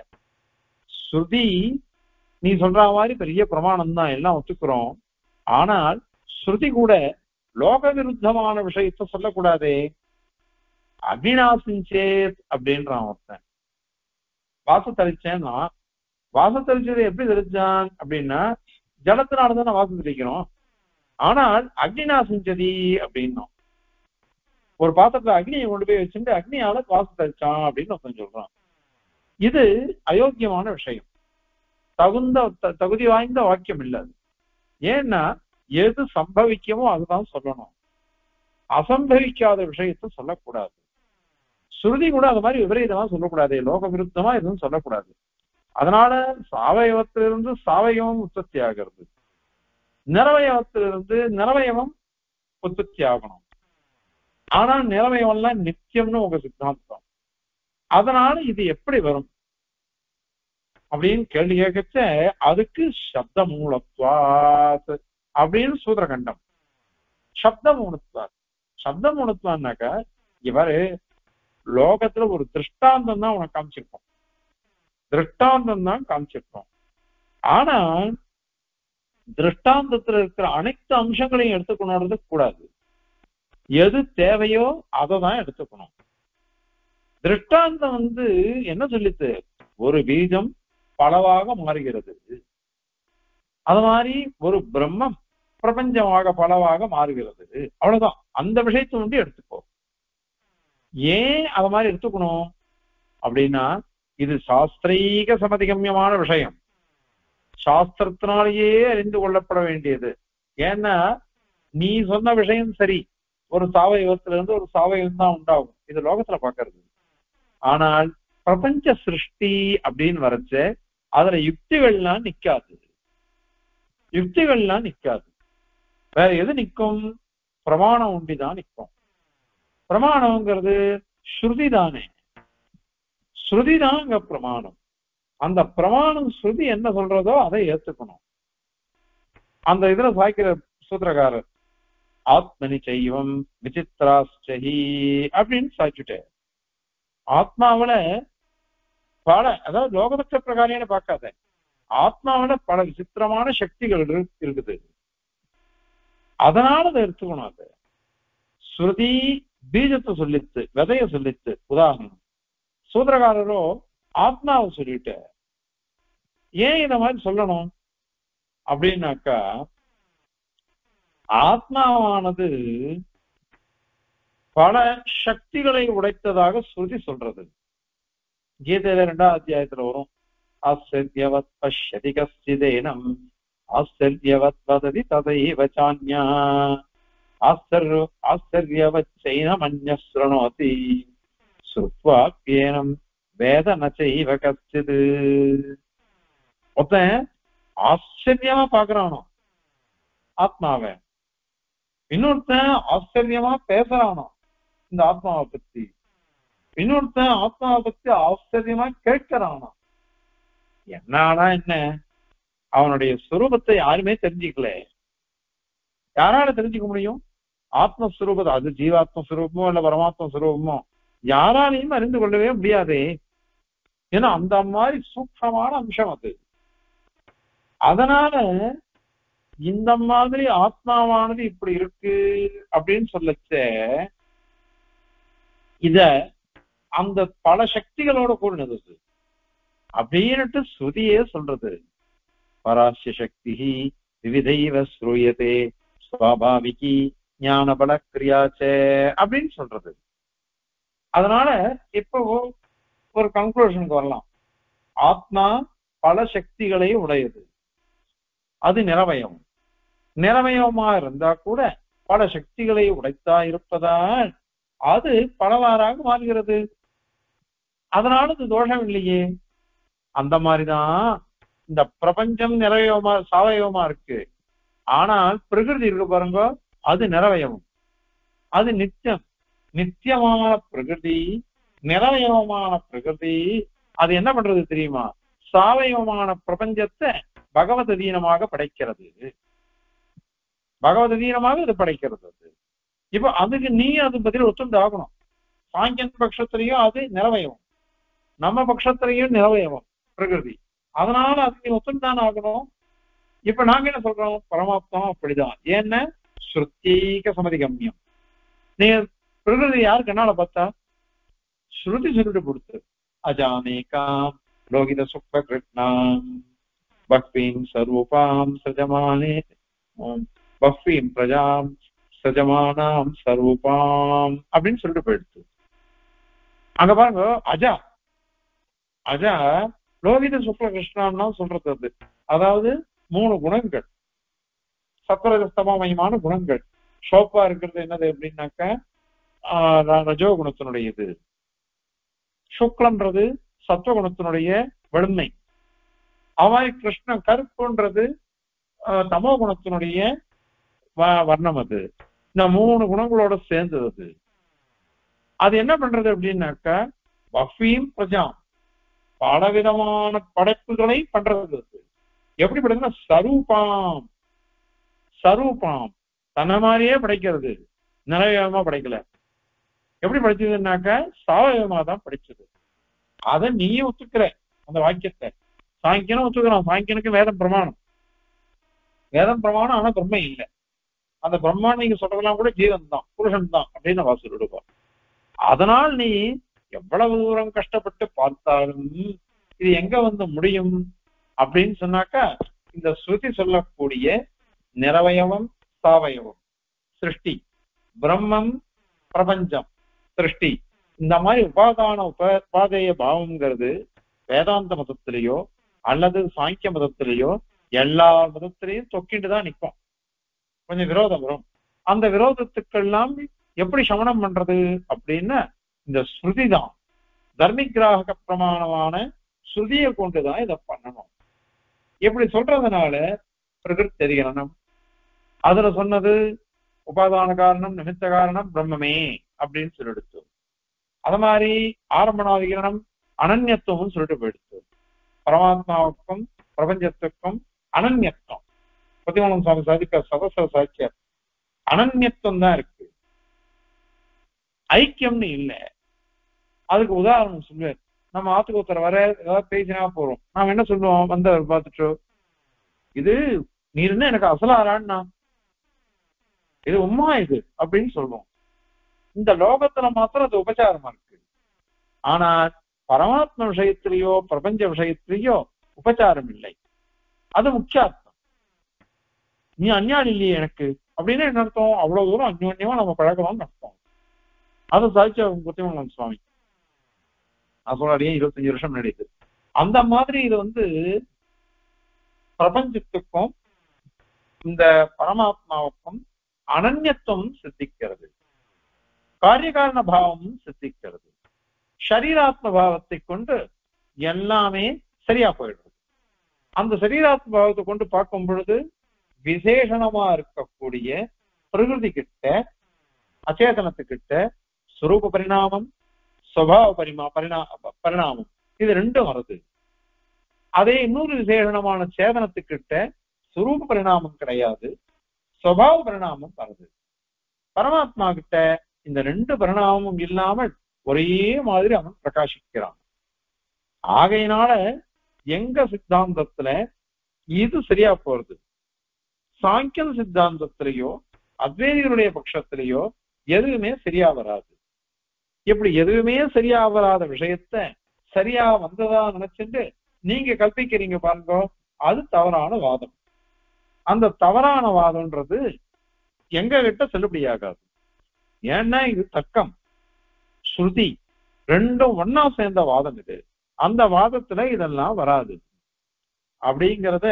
ஸ்ருதி நீ சொல்ற மாதிரி பெரிய பிரமாணம் தான், எல்லாம் ஒத்துக்கிறோம். ஆனால் ஸ்ருதி கூட லோக விருத்தமான விஷயத்த சொல்லக்கூடாதே. அக்னிநாசிஞ்சேத் அப்படின்றான் ஒருத்தன். வாச தெளிச்சேன்னா, வாச தெளிச்சதை எப்படி தெளிச்சான் அப்படின்னா, ஜலத்தினாலதான் வாசம் தெளிக்கணும். ஆனால் அக்னிநாசிஞ்சதி அப்படின்னும், ஒரு பாத்திரத்துல அக்னியை கொண்டு போய் வச்சுட்டு அக்னியால வாசம் தெளிச்சான் அப்படின்னு ஒருத்தன் சொல்றான். இது அயோக்கியமான விஷயம், தகுதி வாய்ந்த வாக்கியம் இல்லை. ஏன்னா எது சம்பவிக்குமோ அதுதான் சொல்லணும், அசம்பவிக்காத விஷயத்த சொல்லக்கூடாது. ஸ்ருதி கூட அது மாதிரி விபரீதமா சொல்லக்கூடாது, லோக விருத்தமா எதுவும் சொல்லக்கூடாது. அதனால சாவயவத்திலிருந்து சாவயவம் உற்பத்தி ஆகிறது, நிறவயவத்திலிருந்து நிறவயவம் உற்பத்தி ஆகணும். ஆனா நிறவயவம்லாம் நித்தியம்னு உங்க சித்தாந்தம். அதனால இது எப்படி வரும் அப்படின்னு கேள்வி கேட்கச்ச அதுக்கு சப்த மூலத்வாத் அப்படின்னு சூத்திரகண்டம். சப்த மூலத்வாத், சப்த மூலத்வான்னாக்க இவரு லோகத்துல ஒரு திருஷ்டாந்தம் தான் உனக்கு காமிச்சிருக்கோம், திருஷ்டாந்தம் தான் காமிச்சிருக்கோம். ஆனா திருஷ்டாந்தத்துல இருக்கிற அனைத்து அம்சங்களையும் எடுத்துக்கணும்ன்றது கூடாது. எது தேவையோ அதை தான் எடுத்துக்கணும். திருஷ்டாந்தம் என்ன சொல்லித்து, ஒரு பீஜம் பலவாக மாறுகிறது, அது மாதிரி ஒரு பிரம்மம் பிரபஞ்சமாக பலவாக மாறுகிறது. அவ்வளவுதான். அந்த விஷயத்தை வந்து எடுத்துக்கோ. ஏன் அது மாதிரி எடுத்துக்கணும் அப்படின்னா, இது சாஸ்திரீக சமதிகமியமான விஷயம், சாஸ்திரத்தினாலேயே அறிந்து கொள்ளப்பட வேண்டியது. ஏன்னா நீ சொன்ன விஷயம் சரி, ஒரு சாவயவத்துல இருந்து ஒரு சாவயம் தான் உண்டாகும், இது லோகத்துல பாக்குறது. ஆனால் பிரபஞ்ச சிருஷ்டி அப்படின்னு வரைச்ச அதுல யுக்திகள்லாம் நிக்காது. யுக்திகள்லாம் நிக்காது. வேற எது நிற்கும்? பிரமாணம் உண்டிதான் நிற்கும். பிரமாணம்ங்கிறது ஸ்ருதி தானே. ஸ்ருதி தான் அங்க பிரமாணம். அந்த பிரமாணம் ஸ்ருதி என்ன சொல்றதோ அதை ஏத்துக்கணும். அந்த இதுல சாய்க்கிற சூத்திரக்காரர் ஆத்மனி செய்வம் விசித்ராஸ்டஹி அப்படின்னு சாய்ச்சுட்டே. ஆத்மாவில பல, அதாவது லோகபட்ச பிரகாரம் பார்க்காத, ஆத்மாவில பல விசித்திரமான சக்திகள் இருக்குது. அதனால அதை எடுத்துக்கணும். அது ஸ்ருதி பீஜத்தை சொல்லித்து, விதைய சொல்லித்து. உதாரணம், சூத்திரக்காரரோ ஆத்மாவை சொல்லிட்டு ஏன் இந்த மாதிரி சொல்லணும் அப்படின்னாக்கா, ஆத்மாவானது பல சக்திகளை உடைத்ததாக ஸ்ருதி சொல்றது. கீதையில 2ஆம் அத்தியாயத்துல வரும், ஆச்சரியவத் பஷ்யதி கஸ்சிதேனம் ஆச்சரியவத் வததி ததைவ சான்யா ஆச்சரியவத் சைனமன்ய ஸ்ருணோதி ஸ்ருத்வாப்யேனம் வேத நசைவ கஸ்சித். ஒருத்தன் ஆச்சரியமா பாக்குறானோ ஆத்மாவை, இன்னொருத்தன் ஆச்சரியமா பேசுறானோ இந்த ஆத்மாவை பத்தி, இன்னொருத்தன் ஆத்மாவை பத்தி ஆச்சரியமா கேட்கிறானா. என்னடா என்ன, அவனுடைய சுரூபத்தை யாருமே தெரிஞ்சுக்கல. யாரால தெரிஞ்சுக்க முடியும் ஆத்மஸ்வரூபத்தை? அது ஜீவாத்ம சுரூபமோ இல்ல பரமாத்ம சுரூபமோ யாராலையும் அறிந்து கொள்ளவே முடியாதே. ஏன்னா அந்த மாதிரி சூக்ஷமான அம்சம் அது. அதனால இந்த மாதிரி ஆத்மாவானது இப்படி இருக்கு அப்படின்னு சொல்லச்ச, இத அந்த பல சக்திகளோட கூடினது அப்படின்னுட்டு ஸ்ருதியே சொல்றது. பராசிய சக்தி விவிதைவ ஸ்ரூயதே ஸ்வாபாவிகி ஞான பல கிரியாச்சே அப்படின்னு சொல்றது. அதனால இப்போ ஒரு கன்க்ளூஷனுக்கு வரலாம். ஆத்மா பல சக்திகளை உடையது, அது நிரவயம். நிரவயமா இருந்தா கூட பல சக்திகளை உடைத்தா இருப்பதால் அது பலவாறாக மாறுகிறது. அதனால இது தோஷம் இல்லையே. அந்த மாதிரிதான் இந்த பிரபஞ்சம் நிறவயமா சாவயவமா இருக்கு. ஆனால் பிரகிருதி இருக்கு பாருங்க, அது நிறவயவம், அது நித்தியம். நித்தியமான பிரகிருதி, நிறவயவமான பிரகிருதி அது என்ன பண்றது தெரியுமா? சாவயவமான பிரபஞ்சத்தை பகவத் அதீனமாக படைக்கிறது. பகவத் அதீனமாக இது படைக்கிறது. இப்ப அதுக்கு நீ அது பதில் ஒத்துண்டு ஆகணும். சாங்கியன் பட்சத்திலையும் அது நிறவயவம், நம்ம பட்சத்திலையும் நிறவயவம் பிரகிருதி. அதனால அது நீ ஒத்துண்டான் ஆகணும். இப்ப நாங்க என்ன சொல்றோம், பரமாத்மா அப்படிதான். ஏன்னா ஸ்ருத்தீக சமதிகம்யம். நீங்க பிரகிருதி யாரு கண்ணால பார்த்தா? ஸ்ருதி சொல்லிட்டு கொடுத்து அஜானேகாம் லோகித சுப்ப கிருஷ்ணாம் பக்வீம் சரூபாம் சஜமானே பக்வீம் பிரஜாம் சஜமானாம் சரூபாம் அப்படின்னு சொல்லிட்டு போயிடுச்சு. அங்க பாருங்க, அஜா அஜா லோகித சுக்ல கிருஷ்ணான்னா சொல்றது அது. அதாவது 3 குணங்கள், சத்வரஜஸ்தமயமான குணங்கள். ஷோப்பா இருக்கிறது என்னது அப்படின்னாக்க ரஜோகுணத்தினுடைய இது. சுக்லன்றது சத்வகுணத்தினுடைய வெண்மை. அவாய் கிருஷ்ண கருப்புன்றது தமோ குணத்தினுடைய வர்ணம். அது இந்த 3 குணங்களோட சேர்ந்தது. அது அது என்ன பண்றது அப்படின்னாக்க வஃபீம் பிரஜாம், பலவிதமான படைப்புகளை பண்றது. எப்படி படுதுன்னா சரூபாம், சரூபாம் தன்ன மாதிரியே படைக்கிறது, நிறவயமா படைக்கல. எப்படி படிச்சதுன்னாக்க சாவயமா தான் படிச்சது. அதை நீயே ஒத்துக்கிற அந்த வாக்கியத்தை. சாங்கியனும் ஒத்துக்கிறான். சாங்கியனுக்கு வேதம் பிரமாணம், வேதம் பிரமாணம். ஆனா பிரம்மை இல்லை. அந்த பிரம்மான் நீங்க சொல்றதெல்லாம் கூட ஜீவன் தான், புருஷன் தான் அப்படின்னு வாசல் விடுவார். அதனால் நீ எவ்வளவு தூரம் கஷ்டப்பட்டு பார்த்தாலும் இது எங்க வந்து முடியும் அப்படின்னு சொன்னாக்கா, இந்த ஸ்ருதி சொல்லக்கூடிய நிரவயவம் சாவயவம் சிருஷ்டி, பிரம்மம் பிரபஞ்சம் சிருஷ்டி, இந்த மாதிரி உபாதான உபாதேய பாவம்ங்கிறது வேதாந்த மதத்திலேயோ அல்லது சாங்கிய மதத்திலேயோ எல்லா மதத்திலையும் தொக்கிட்டு தான் நிற்கும். கொஞ்சம் விரோதம் வரும். அந்த விரோதத்துக்கெல்லாம் எப்படி சமணம் பண்றது அப்படின்னா இந்த ஸ்ருதி தான், தர்மிகிராக பிரமாணமான ஸ்ருதியை கொண்டுதான் இதை பண்ணணும். இப்படி சொல்றதுனால பிரகிருதி அதிகரணம் அதுல சொன்னது உபாதான காரணம் நிமித்த காரணம் பிரம்மமே அப்படின்னு சொல்லிடுச்சு. அது மாதிரி ஆரம்பணாதிகரணம் அனன்யத்துவம் சொல்லிட்டு போயிடுச்சு. பரமாத்மாவுக்கும் பிரபஞ்சத்துக்கும் அனன்யத்துவம் பதிமூலம் சுவாமி சாதிக்க சதசர சாட்சியர் அனன்யத்துவம் தான் இருக்கு, ஐக்கியம்னு இல்லை. அதுக்கு உதாரணம் சொல்லுவார். நம்ம ஆத்துக்கு ஒருத்தர் வர ஏதாவது பேசினா போறோம், நாம என்ன சொல்லுவோம், வந்தவர் பார்த்துட்டோ இது நீர் என்ன எனக்கு அசலாரான்னா இது உண்மா இது அப்படின்னு சொல்லுவோம். இந்த லோகத்துல மாத்திரம் அது உபச்சாரமா இருக்கு. ஆனா பரமாத்ம விஷயத்திலேயோ பிரபஞ்ச விஷயத்திலேயோ உபச்சாரம் இல்லை, அது முக்கியார்த்தம். நீ அஞ்ஞான் இல்லையே எனக்கு அப்படின்னு என்ன அர்த்தம், அவ்வளவு தூரம் அந்யோன்யமா நம்ம பழக்கணும்னு அர்த்தம். அதை சாதிச்ச புத்திமங்கலம் சுவாமி நான் சொல்றாடியே 25 வருஷம் நடிது. அந்த மாதிரி இது பிரபஞ்சத்துக்கும் இந்த பரமாத்மாவுக்கும் அனன்யத்துவம் சித்திக்கிறது, காரியகாரண பாவமும் சித்திக்கிறது. ஷரீராத்ம பாவத்தை கொண்டு எல்லாமே சரியா போயிடுறது. அந்த சரீராத்ம பாவத்தை கொண்டு பார்க்கும் பொழுது விசேஷணமா இருக்கக்கூடிய பிரகிருதி கிட்ட அச்சேதனத்துக்கிட்ட சுரூப பரிணாமம் சுபாவ பரிணாமம் இது ரெண்டும் வருது. அதே இன்னொரு விசேஷணமான சேதனத்துக்கிட்ட சுரூப பரிணாமம் கிடையாது, சுபாவ பரிணாமம் வருது. பரமாத்மா கிட்ட இந்த ரெண்டு பரிணாமமும் இல்லாமல் ஒரே மாதிரி அவன் பிரகாசிக்கிறான். ஆகையினால எங்க சித்தாந்தத்துல இது சரியா போறது, சாங்கிய சித்தாந்தத்திலேயோ அத்வைதிகளுடைய பட்சத்திலேயோ எதுவுமே சரியா வராது. இப்படி எதுவுமே சரியா வராத விஷயத்த சரியா வந்ததா நினைச்சுட்டு நீங்க கற்பிக்கிறீங்க பாருங்க, அது தவறான வாதம். அந்த தவறான வாதம்ன்றது எங்க கிட்ட செல்லுபடியாகாது. ஏன்னா இது தர்க்கம் ஸ்ருதி ரெண்டும் ஒன்னா சேர்ந்த வாதம் இது. அந்த வாதத்துல இதெல்லாம் வராது அப்படிங்கிறத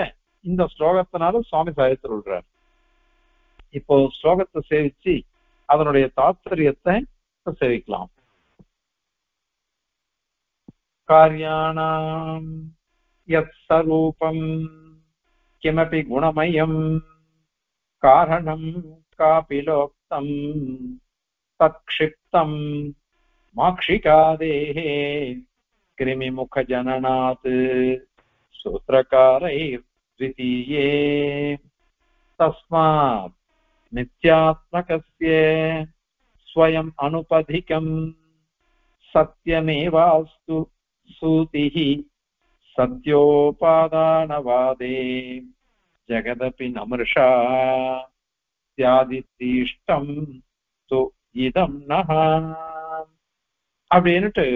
இந்த ஸ்லோகத்தினால சுவாமி சாதித்து சொல்றார். இப்போ ஸ்லோகத்தை சேவிச்சு அதனுடைய தாத்பரியத்தை சேவிக்கலாம். காரியாணாம் யத் ஸ்வரூபம் கிமபி குணமயம் காரணம் காபிலோக்தம் தக்ஷிப்தம் மாக்ஷிகாதேஹே கிருமி முக ஜனநாத் சூத்ரகாரைர் த்விதீயே தஸ்மாத் நித்யாத்மகஸ்ய ஸ்வயம் அனுபதிகம் சத்யமேவாஸ்து சூதிஹி சத்யோபாதானவாதே ஜகதபி நமர்ஷா தியாதித்தீஷ்டம் து இதம் நஹா அப்படின்னுட்டு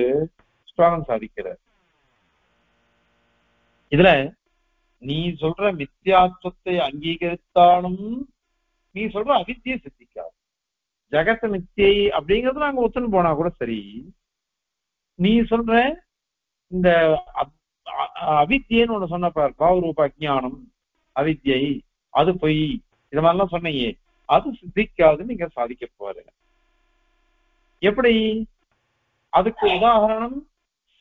ஸ்லோகம் சாதிக்கிறார். இதுல நீ சொல்ற மித்யாத்வத்தை அங்கீகரித்தாலும் நீ சொல்ற அவித்தியை சித்திக்காது. ஜகத் மித்தியை அப்படிங்கிறது நாங்க ஒத்துன்னு போனா கூட சரி, நீ சொல்ற இந்த அவித்தியன்னு ஒண்ணு சொன்ன பார், பாவரூப அஜ்ஞானம் அவித்யை அது பொய், இது மாதிரிலாம் சொன்னையே அது சித்திக்காதுன்னு நீங்க சாதிக்க போற. எப்படி? அதுக்கு உதாரணம்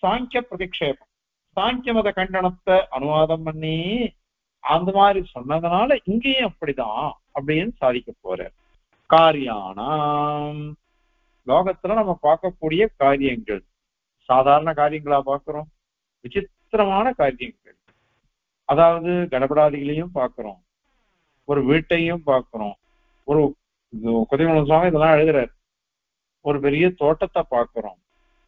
சாங்கிய பிரதிக்ஷேபம், சாங்கிய மத கண்டனத்தை அனுவாதம் பண்ணி அந்த மாதிரி சொன்னதுனால இங்கேயும் அப்படிதான் அப்படின்னு சாதிக்க போற. காரியானாம் லோகத்துல நம்ம பார்க்கக்கூடிய காரியங்கள் சாதாரண காரியங்களா பார்க்கிறோம், விசித்திரமான காரியங்கள். அதாவது கடப்படாதிகளையும் பார்க்கிறோம், ஒரு வீட்டையும் பார்க்கிறோம். ஒரு குதிமலம் சுவாமி இதெல்லாம் எழுதுறாரு, ஒரு பெரிய தோட்டத்தை பார்க்கிறோம்.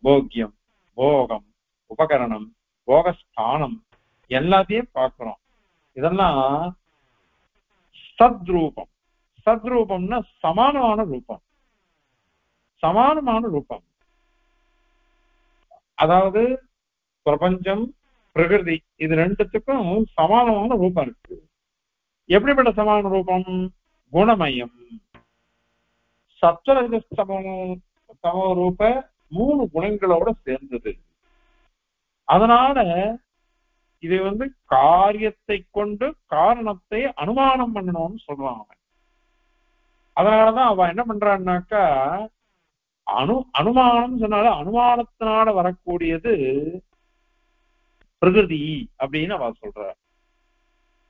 போக்கியம், போகம், உபகரணம், போகஸ்தானம் எல்லாத்தையும் பார்க்கிறோம். இதெல்லாம் சத்ரூபம். சத்ரூபம்னா சமானமான ரூபம், சமானமான ரூபம். அதாவது பிரபஞ்சம் பிரகிருதி இது ரெண்டுத்துக்கும் சமானமான ரூபம் இருக்கு. எப்படிப்பட்ட சமான ரூபம்? குணமயம். சத்வரஜஸ்தமோ சமோ ரூப 3 குணங்களோட சேர்ந்தது. அதனால இது காரியத்தை கொண்டு காரணத்தை அனுமானம் பண்ணணும்னு சொல்றான் அவன். அதனாலதான் அவன் என்ன பண்றான்னாக்கா, அனுமானம் சொன்னால அனுமானத்தினால வரக்கூடியது பிரகிருதி அப்படின்னு அவ சொல்ற.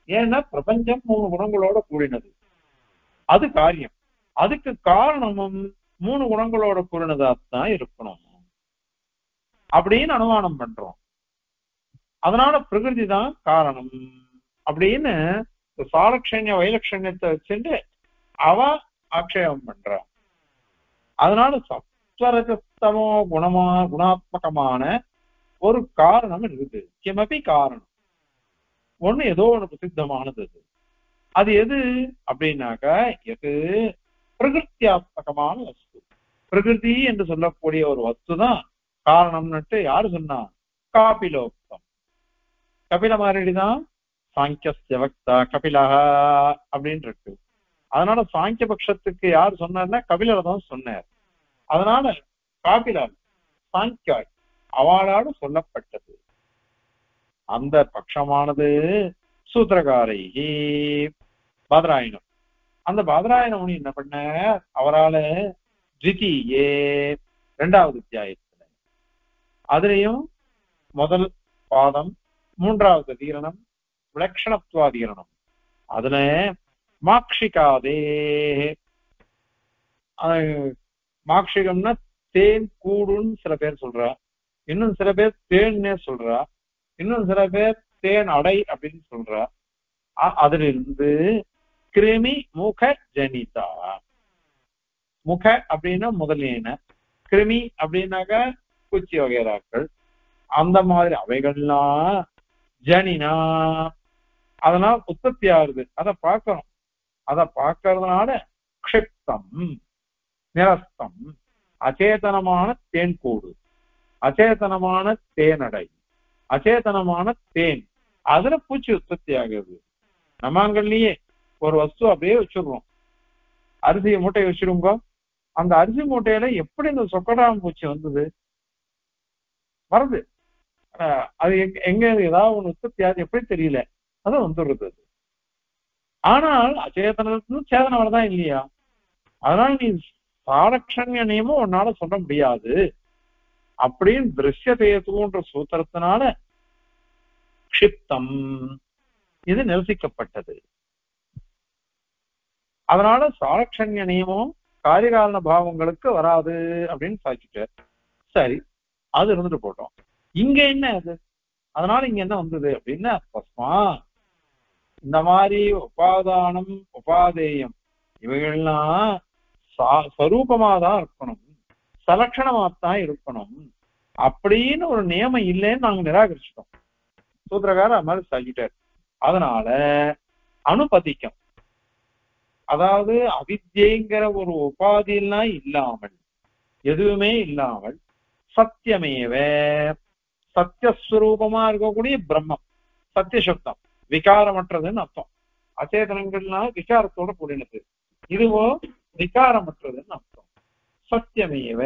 ஏன்னா பிரபஞ்சம் 3 குணங்களோட கூடினது, அது காரியம். அதுக்கு காரணமும் 3 குணங்களோட கூடினதாத்தான் இருக்கணும் அப்படின்னு அனுமானம் பண்றோம். அதனால பிரகிருதி தான் காரணம் அப்படின்னு சாலட்சண்ய வைலட்சண்யத்தை வச்சுட்டு அவ ஆக்ஷேபம் பண்றான். அதனால சத்வரஜஸ்தமோ குணாத்மகமான ஒரு காரணம் இருக்குது. கிமபி காரணம் ஒண்ணு, ஏதோ ஒண்ணு பிரசித்தமானது. அது எது அப்படின்னாக்க, எது பிரகிருத்தியாத்மகமான வஸ்து. பிரகிருதி என்று சொல்லக்கூடிய ஒரு வஸ்து தான் காரணம்னுட்டு யாரு சொன்னா? காபிலோக்தம். கபில மாதிரிதான் சாங்கிய வக்தா கபிலஹ அப்படின்னு இருக்கு. அதனால சாங்கிய பட்சத்துக்கு யார் சொன்னார்னா கபிலர் தான் சொன்னார். அதனால காபிலர் சாங்கியாய் அவளாடு சொல்லப்பட்டது. அந்த பட்சமானது சூத்திரகாரை பாதராயணம். அந்த பாதராயண முனி என்ன பண்ண, அவரால த்விதீயே 2வது அத்தியாயத்துல அதுலயும் முதல் பாதம் 3வது தீரணம் விலக்ஷணத்துவாதீரணம், அதுல மாக்ஷிகாதே, மாக்ஷிகம்னா தேன் கூடுன்னு சில பேர் சொல்றா, இன்னும் சில பேர் தேன்னே சொல்றா, இன்னும் சில பேர் தேன் அடை அப்படின்னு சொல்றா. அதுல இருந்து கிருமி முக ஜனிதா. முக அப்படின்னா முதலியன, கிருமி அப்படின்னாக்க பூச்சி வகைராக்கள், அந்த மாதிரி அவைகள்லாம் ஜனினா அதெல்லாம் உற்பத்தி ஆகுது. அதை பார்க்கணும். அதை பார்க்கறதுனால க்ஷிப்தம் நிரஸ்தம், அச்சேதனமான தேன்கூடு, அச்சேதனமான தேனடை, அச்சேதனமான தேன், அதுல பூச்சி உற்பத்தி ஆகுது. நம்மாங்கள்லயே ஒரு வஸ்து அப்படியே வச்சிருக்கோம். அரிசி மூட்டையை வச்சிருங்க, அந்த அரிசி மூட்டையில எப்படி இந்த சொக்கடாம் பூச்சி வந்தது? வருது. அது எங்க ஏதாவது ஒண்ணு உற்பத்தி ஆகுது, எப்படி தெரியல, அது வந்துடுறது. அது ஆனால் அச்சேதனத்துக்கு சேதனம் வரதான் இல்லையா? அதனால நீ சாலட்சண்ய நியமம் உன்னால சொல்ல முடியாது அப்படின்னு திருஷ்யதேதுன்ற சூத்திரத்தினால க்ஷிப்தம் இது நிரசிக்கப்பட்டது. அதனால சாலட்சண்ய நியமம் காரியகாரண பாவங்களுக்கு வராது அப்படின்னு சாதிச்சுட்டார். சரி, அது இருந்துட்டு போட்டோம். இங்க என்ன அது? அதனால இங்க என்ன வந்தது அப்படின்னா, பஸ்மா இந்த மாதிரி உபாதானம் உபாதேயம் இவைகள்லாம் ஸ்வரூபமாதான் இருக்கணும், சலட்சணமாத்தான் இருக்கணும் அப்படின்னு ஒரு நியமம் இல்லைன்னு நாங்க நிராகரிச்சிட்டோம். சூத்திரக்காரர் அது மாதிரி சாதிட்டார். அதனால அனுபதிக்கம், அதாவது அவித்யங்கிற ஒரு உபாதியெல்லாம் இல்லாமல், எதுவுமே இல்லாமல் சத்தியமேவ சத்தியஸ்வரூபமா இருக்கக்கூடிய பிரம்மம், சத்தியசப்தம், விகாரமற்றதுன்னு அர்த்தம். அச்சேதனங்கள்லாம் விகாரத்தோட கூடினது, இதுவோ விகாரமற்றதுன்னு அர்த்தம். சத்தியமேவ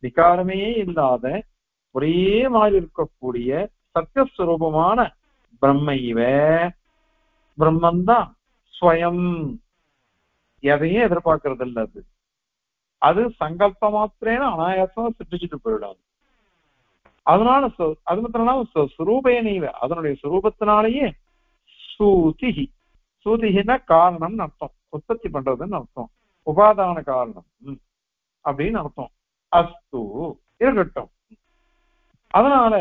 விகாரமே இல்லாத ஒரே மாதிரி இருக்கக்கூடிய சத்தியஸ்வரூபமான பிரம்மைவ, பிரம்மந்தான் ஸ்வயம், எதையும் எதிர்பார்க்கறது இல்லை. அது சங்கல்ப மாத்திரேன அனாயாசமா சிட்டிச்சுட்டு போயிடாது. அதனால அது மாத்திரம் சுரூபேனீவ, அதனுடைய சுரூபத்தினாலேயே சூதிஹி, சூதிஹின்னா காரணம்னு அர்த்தம், உற்பத்தி பண்றதுன்னு அர்த்தம், உபாதான காரணம் அப்படின்னு அர்த்தம். அஸ்து இருக்கட்டும். அதனால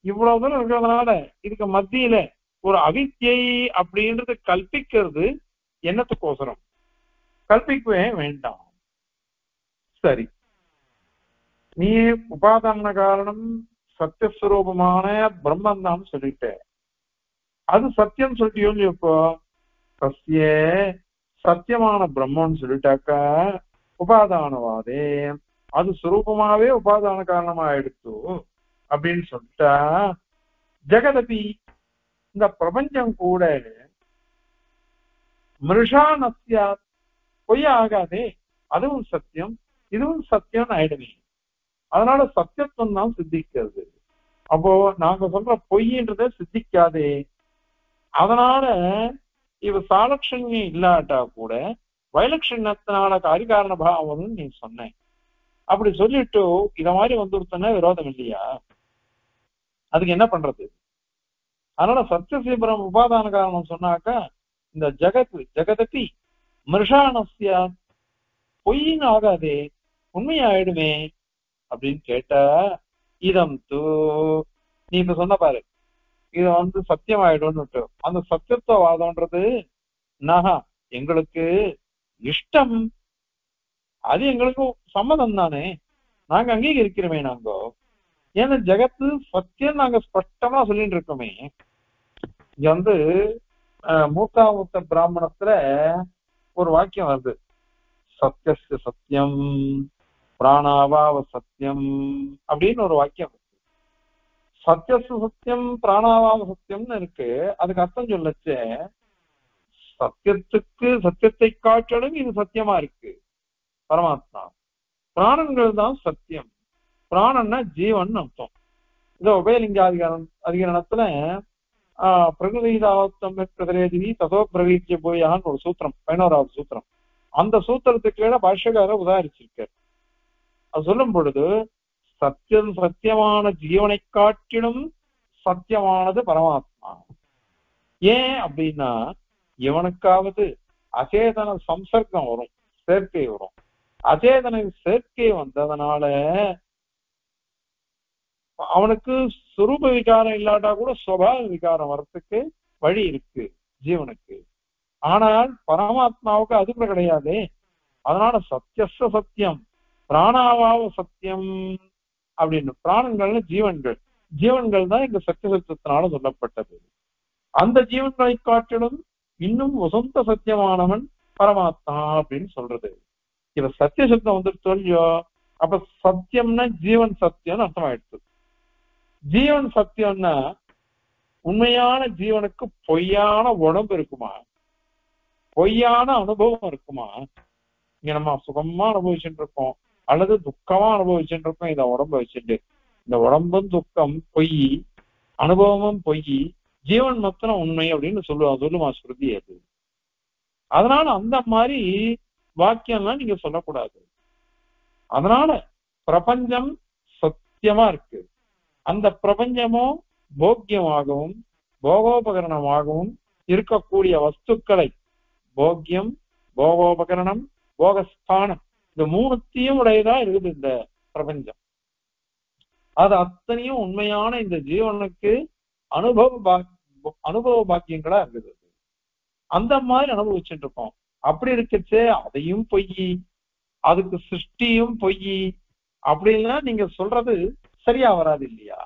இவ்வளவு தூரம் இருக்கிறதுனால இதுக்கு மத்தியில ஒரு அவித்யை அப்படின்றது கல்பிக்கிறது என்னத்துக்கோசரம்? கல்பிக்கவே வேண்டாம். சரி, நீ உபாதான காரணம் சத்தியஸ்வரூபமான பிரம்மன் தான் சொல்லிட்ட, அது சத்தியம் சொல்லிட்டியோ இல்லையோ? இப்போ சத்திய சத்தியமான பிரம்மன்னு சொல்லிட்டாக்கா உபாதானவாதே அது சுரூபமாவே உபாதான காரணமா எடுத்து அப்படின்னு சொல்லிட்டா, ஜெகதபி இந்த பிரபஞ்சம் கூட மிருஷா நஸ்யா, பொய் ஆகாதே, அதுவும் சத்தியம் இதுவும் சத்தியம் ஆயிடுமே. அதனால சத்தியத்துவம் தான் சித்திக்கிறது. அப்போ நாங்க சொல்ற பொய்ன்றத சித்திக்காதே. அதனால இவ சாலட்சண்யம் இல்லாட்டா கூட வைலட்சண்யத்தினால காரிகாரண பாவம்னு நீ சொன்ன. அப்படி சொல்லிட்டு இத மாதிரி வந்துருத்தன விரோதம் இல்லையா? அதுக்கு என்ன பண்றது? அதனால சத்தியசீபரம் உபாதான காரணம் சொன்னாக்கா இந்த ஜெகதபி மிருஷானஸ்ய, பொய்ன்னு ஆகாதே, உண்மையாயிடுமே அப்படின்னு கேட்டா, இதம் தூ, நீ இப்ப சொன்ன பாரு, இது சத்தியம் ஆயிடும்னு. அந்த சத்தியத்துவவாதம்ன்றது நகா எங்களுக்கு இஷ்டம், அது எங்களுக்கு சம்மதம் தானே, நாங்க அங்கீகரிக்கிறோமே. நாங்க ஏன்னா ஜெகத்து சத்தியம் நாங்க ஸ்பஷ்டமா சொல்லிட்டு இருக்கோமே. இங்க மூத்தாமூத்த பிராமணத்துல ஒரு வாக்கியம் வருது, சத்தியஸ்ய சத்தியம் பிராணாவாவ சத்தியம் அப்படின்னு ஒரு வாக்கியம். சத்தியஸ்ய சத்தியம் பிராணாவாவ சத்தியம்னு இருக்கு. அதுக்கு அர்த்தம் சொல்லச்சே, சத்தியத்தை காட்டிலும் இது சத்தியமா இருக்கு பரமாத்மா. பிராணங்கள் தான் சத்தியம். பிராணன்னா ஜீவன் அர்த்தம். இந்த உபயலிங்க அதிகரணத்துல பிரகிருதிதாவத்தம் பிரதரேதிவி ததோ பிரவீத்திய போயான்னு ஒரு சூத்திரம், 11வது சூத்திரம். அந்த சூத்திரத்துக்கு கீழே பாஷ்யக்காரர் உதாரிச்சிருக்கார். அது சொல்லும் பொழுது சத்தியமான ஜீவனை காட்டிலும் சத்தியமானது பரமாத்மா. ஏன் அப்படின்னா, இவனுக்காவது அச்சேதன சம்சர்க்கம் வரும், சேர்க்கை வரும். அச்சேதன சேர்க்கை வந்ததுனால அவனுக்கு சுரூப விகாரம் இல்லாட்டா கூட சுபாவ விகாரம் வர்றதுக்கு வழி இருக்கு ஜீவனுக்கு. ஆனால் பரமாத்மாவுக்கு அது கூட கிடையாது. அதனால சத்தியஸ்ய சத்தியம் பிராணாவாவ சத்தியம் அப்படின்னு, பிராணங்கள்னு ஜீவன்கள் தான் இங்க சத்திய சத்தியத்தினால சொல்லப்பட்டது. அந்த ஜீவன்களை காட்டிலும் இன்னும் வசந்த சத்தியமானவன் பரமாத்மா அப்படின்னு சொல்றது. இப்ப சத்திய சத்தம் சொல்லியோ, அப்ப சத்தியம்னா ஜீவன் சத்தியம்னு அர்த்தமாயிடுச்சு. ஜீவன் சத்தியம்னா உண்மையான ஜீவனுக்கு பொய்யான உடம்பு இருக்குமா, பொய்யான அனுபவம் இருக்குமா? இங்க நம்ம சுகமா அனுபவிச்சுட்டு இருக்கோம் அல்லது துக்கமா அனுபவிச்சுட்டு இருக்கோம். இந்த உடம்ப வச்சுட்டு, இந்த உடம்பும் துக்கம் பொய், அனுபவமும் பொய், ஜீவன் மொத்தம் உண்மை அப்படின்னு சொல்லுமா ஸ்ருதி அது. அதனால அந்த மாதிரி வாக்கியம்லாம் நீங்க சொல்லக்கூடாது. அதனால பிரபஞ்சம் சத்தியமா இருக்கு. அந்த பிரபஞ்சமும் போக்கியமாகவும் போகோபகரணமாகவும் இருக்கக்கூடிய வஸ்துக்களை, போக்கியம், போகோபகரணம், போகஸ்தானம், இந்த மூணுத்தையும் உடையதா இருக்குது இந்த பிரபஞ்சம். அது அத்தனையும் உண்மையான இந்த ஜீவனுக்கு அனுபவ பாக்கியங்களா இருக்குது. அந்த மாதிரி அனுபவிச்சுட்டு இருக்கோம். அப்படி இருக்கச்சே அதையும் பொய், அதுக்கு சிருஷ்டியும் பொய் அப்படின்னா நீங்க சொல்றது சரியா வராது இல்லையா?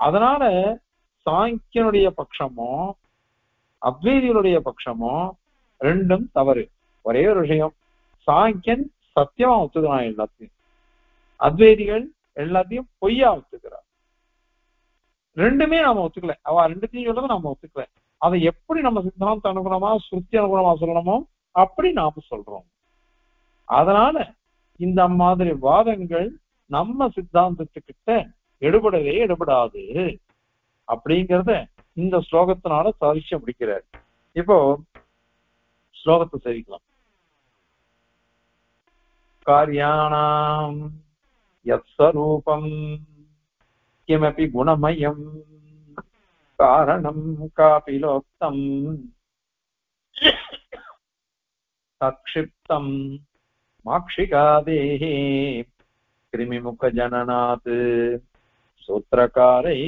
அதனால சாங்கியனுடைய பட்சமோ அத்வைதிகளுடைய பட்சமோ ரெண்டும் தவறு. ஒரே ஒரு விஷயம், சாங்கியன் சத்தியமா ஒத்துக்கிறான் எல்லாத்தையும், அத்வைதிகள் எல்லாத்தையும் பொய்யா ஒத்துக்கிறார். ரெண்டுமே நாம ஒத்துக்கல. அவ ரெண்டுத்தையும் சொல்றது நாம ஒத்துக்கல. அதை எப்படி நம்ம சித்தாந்த அனுகுணமா சுருத்தி அனுகுணமா சொல்லணுமோ அப்படி நாம சொல்றோம். அதனால இந்த மாதிரி வாதங்கள் நம்ம சித்தாந்தத்துக்கிட்ட எடுபடாது அப்படிங்கிறத இந்த ஸ்லோகத்தினால சாதிச்சு முடிக்கிறார். இப்போ ஸ்லோகத்தை சேவிக்கலாம். காரியாணாம் யத்ஸ்வரூபம் கிமபி குணமயம் காரணம் காபிலோக்தம் தக்ஷிப்தம் மாக்ஷிகாதேஹே கிருமிமுக ஜனநாத் சூத்திரகாரை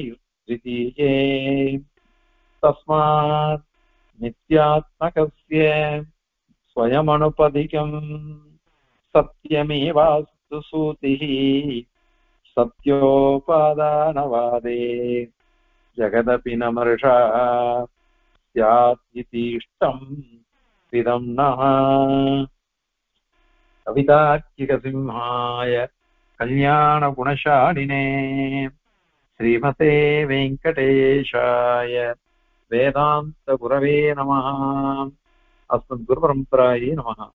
த்விதீயே தஸ்மாத் நித்யாத்மகஸ்ய ஸ்வயமனுபதிகம் சத்யமேவாஸ்து சூதிஹி சத்யோபாதானவாதே ஜகதபி நமர்ஷா ஸ்யாத் இதி இஷ்டம் விதம் நஹ. கவிதார்க்கிக சிம்ஹாய கல்யாண குணசாலினே ஸ்ரீமதே வெங்கடேஷாய வேதாந்த குரவே நமः. அஸ்மத் குரு பரம்பராயே நமः.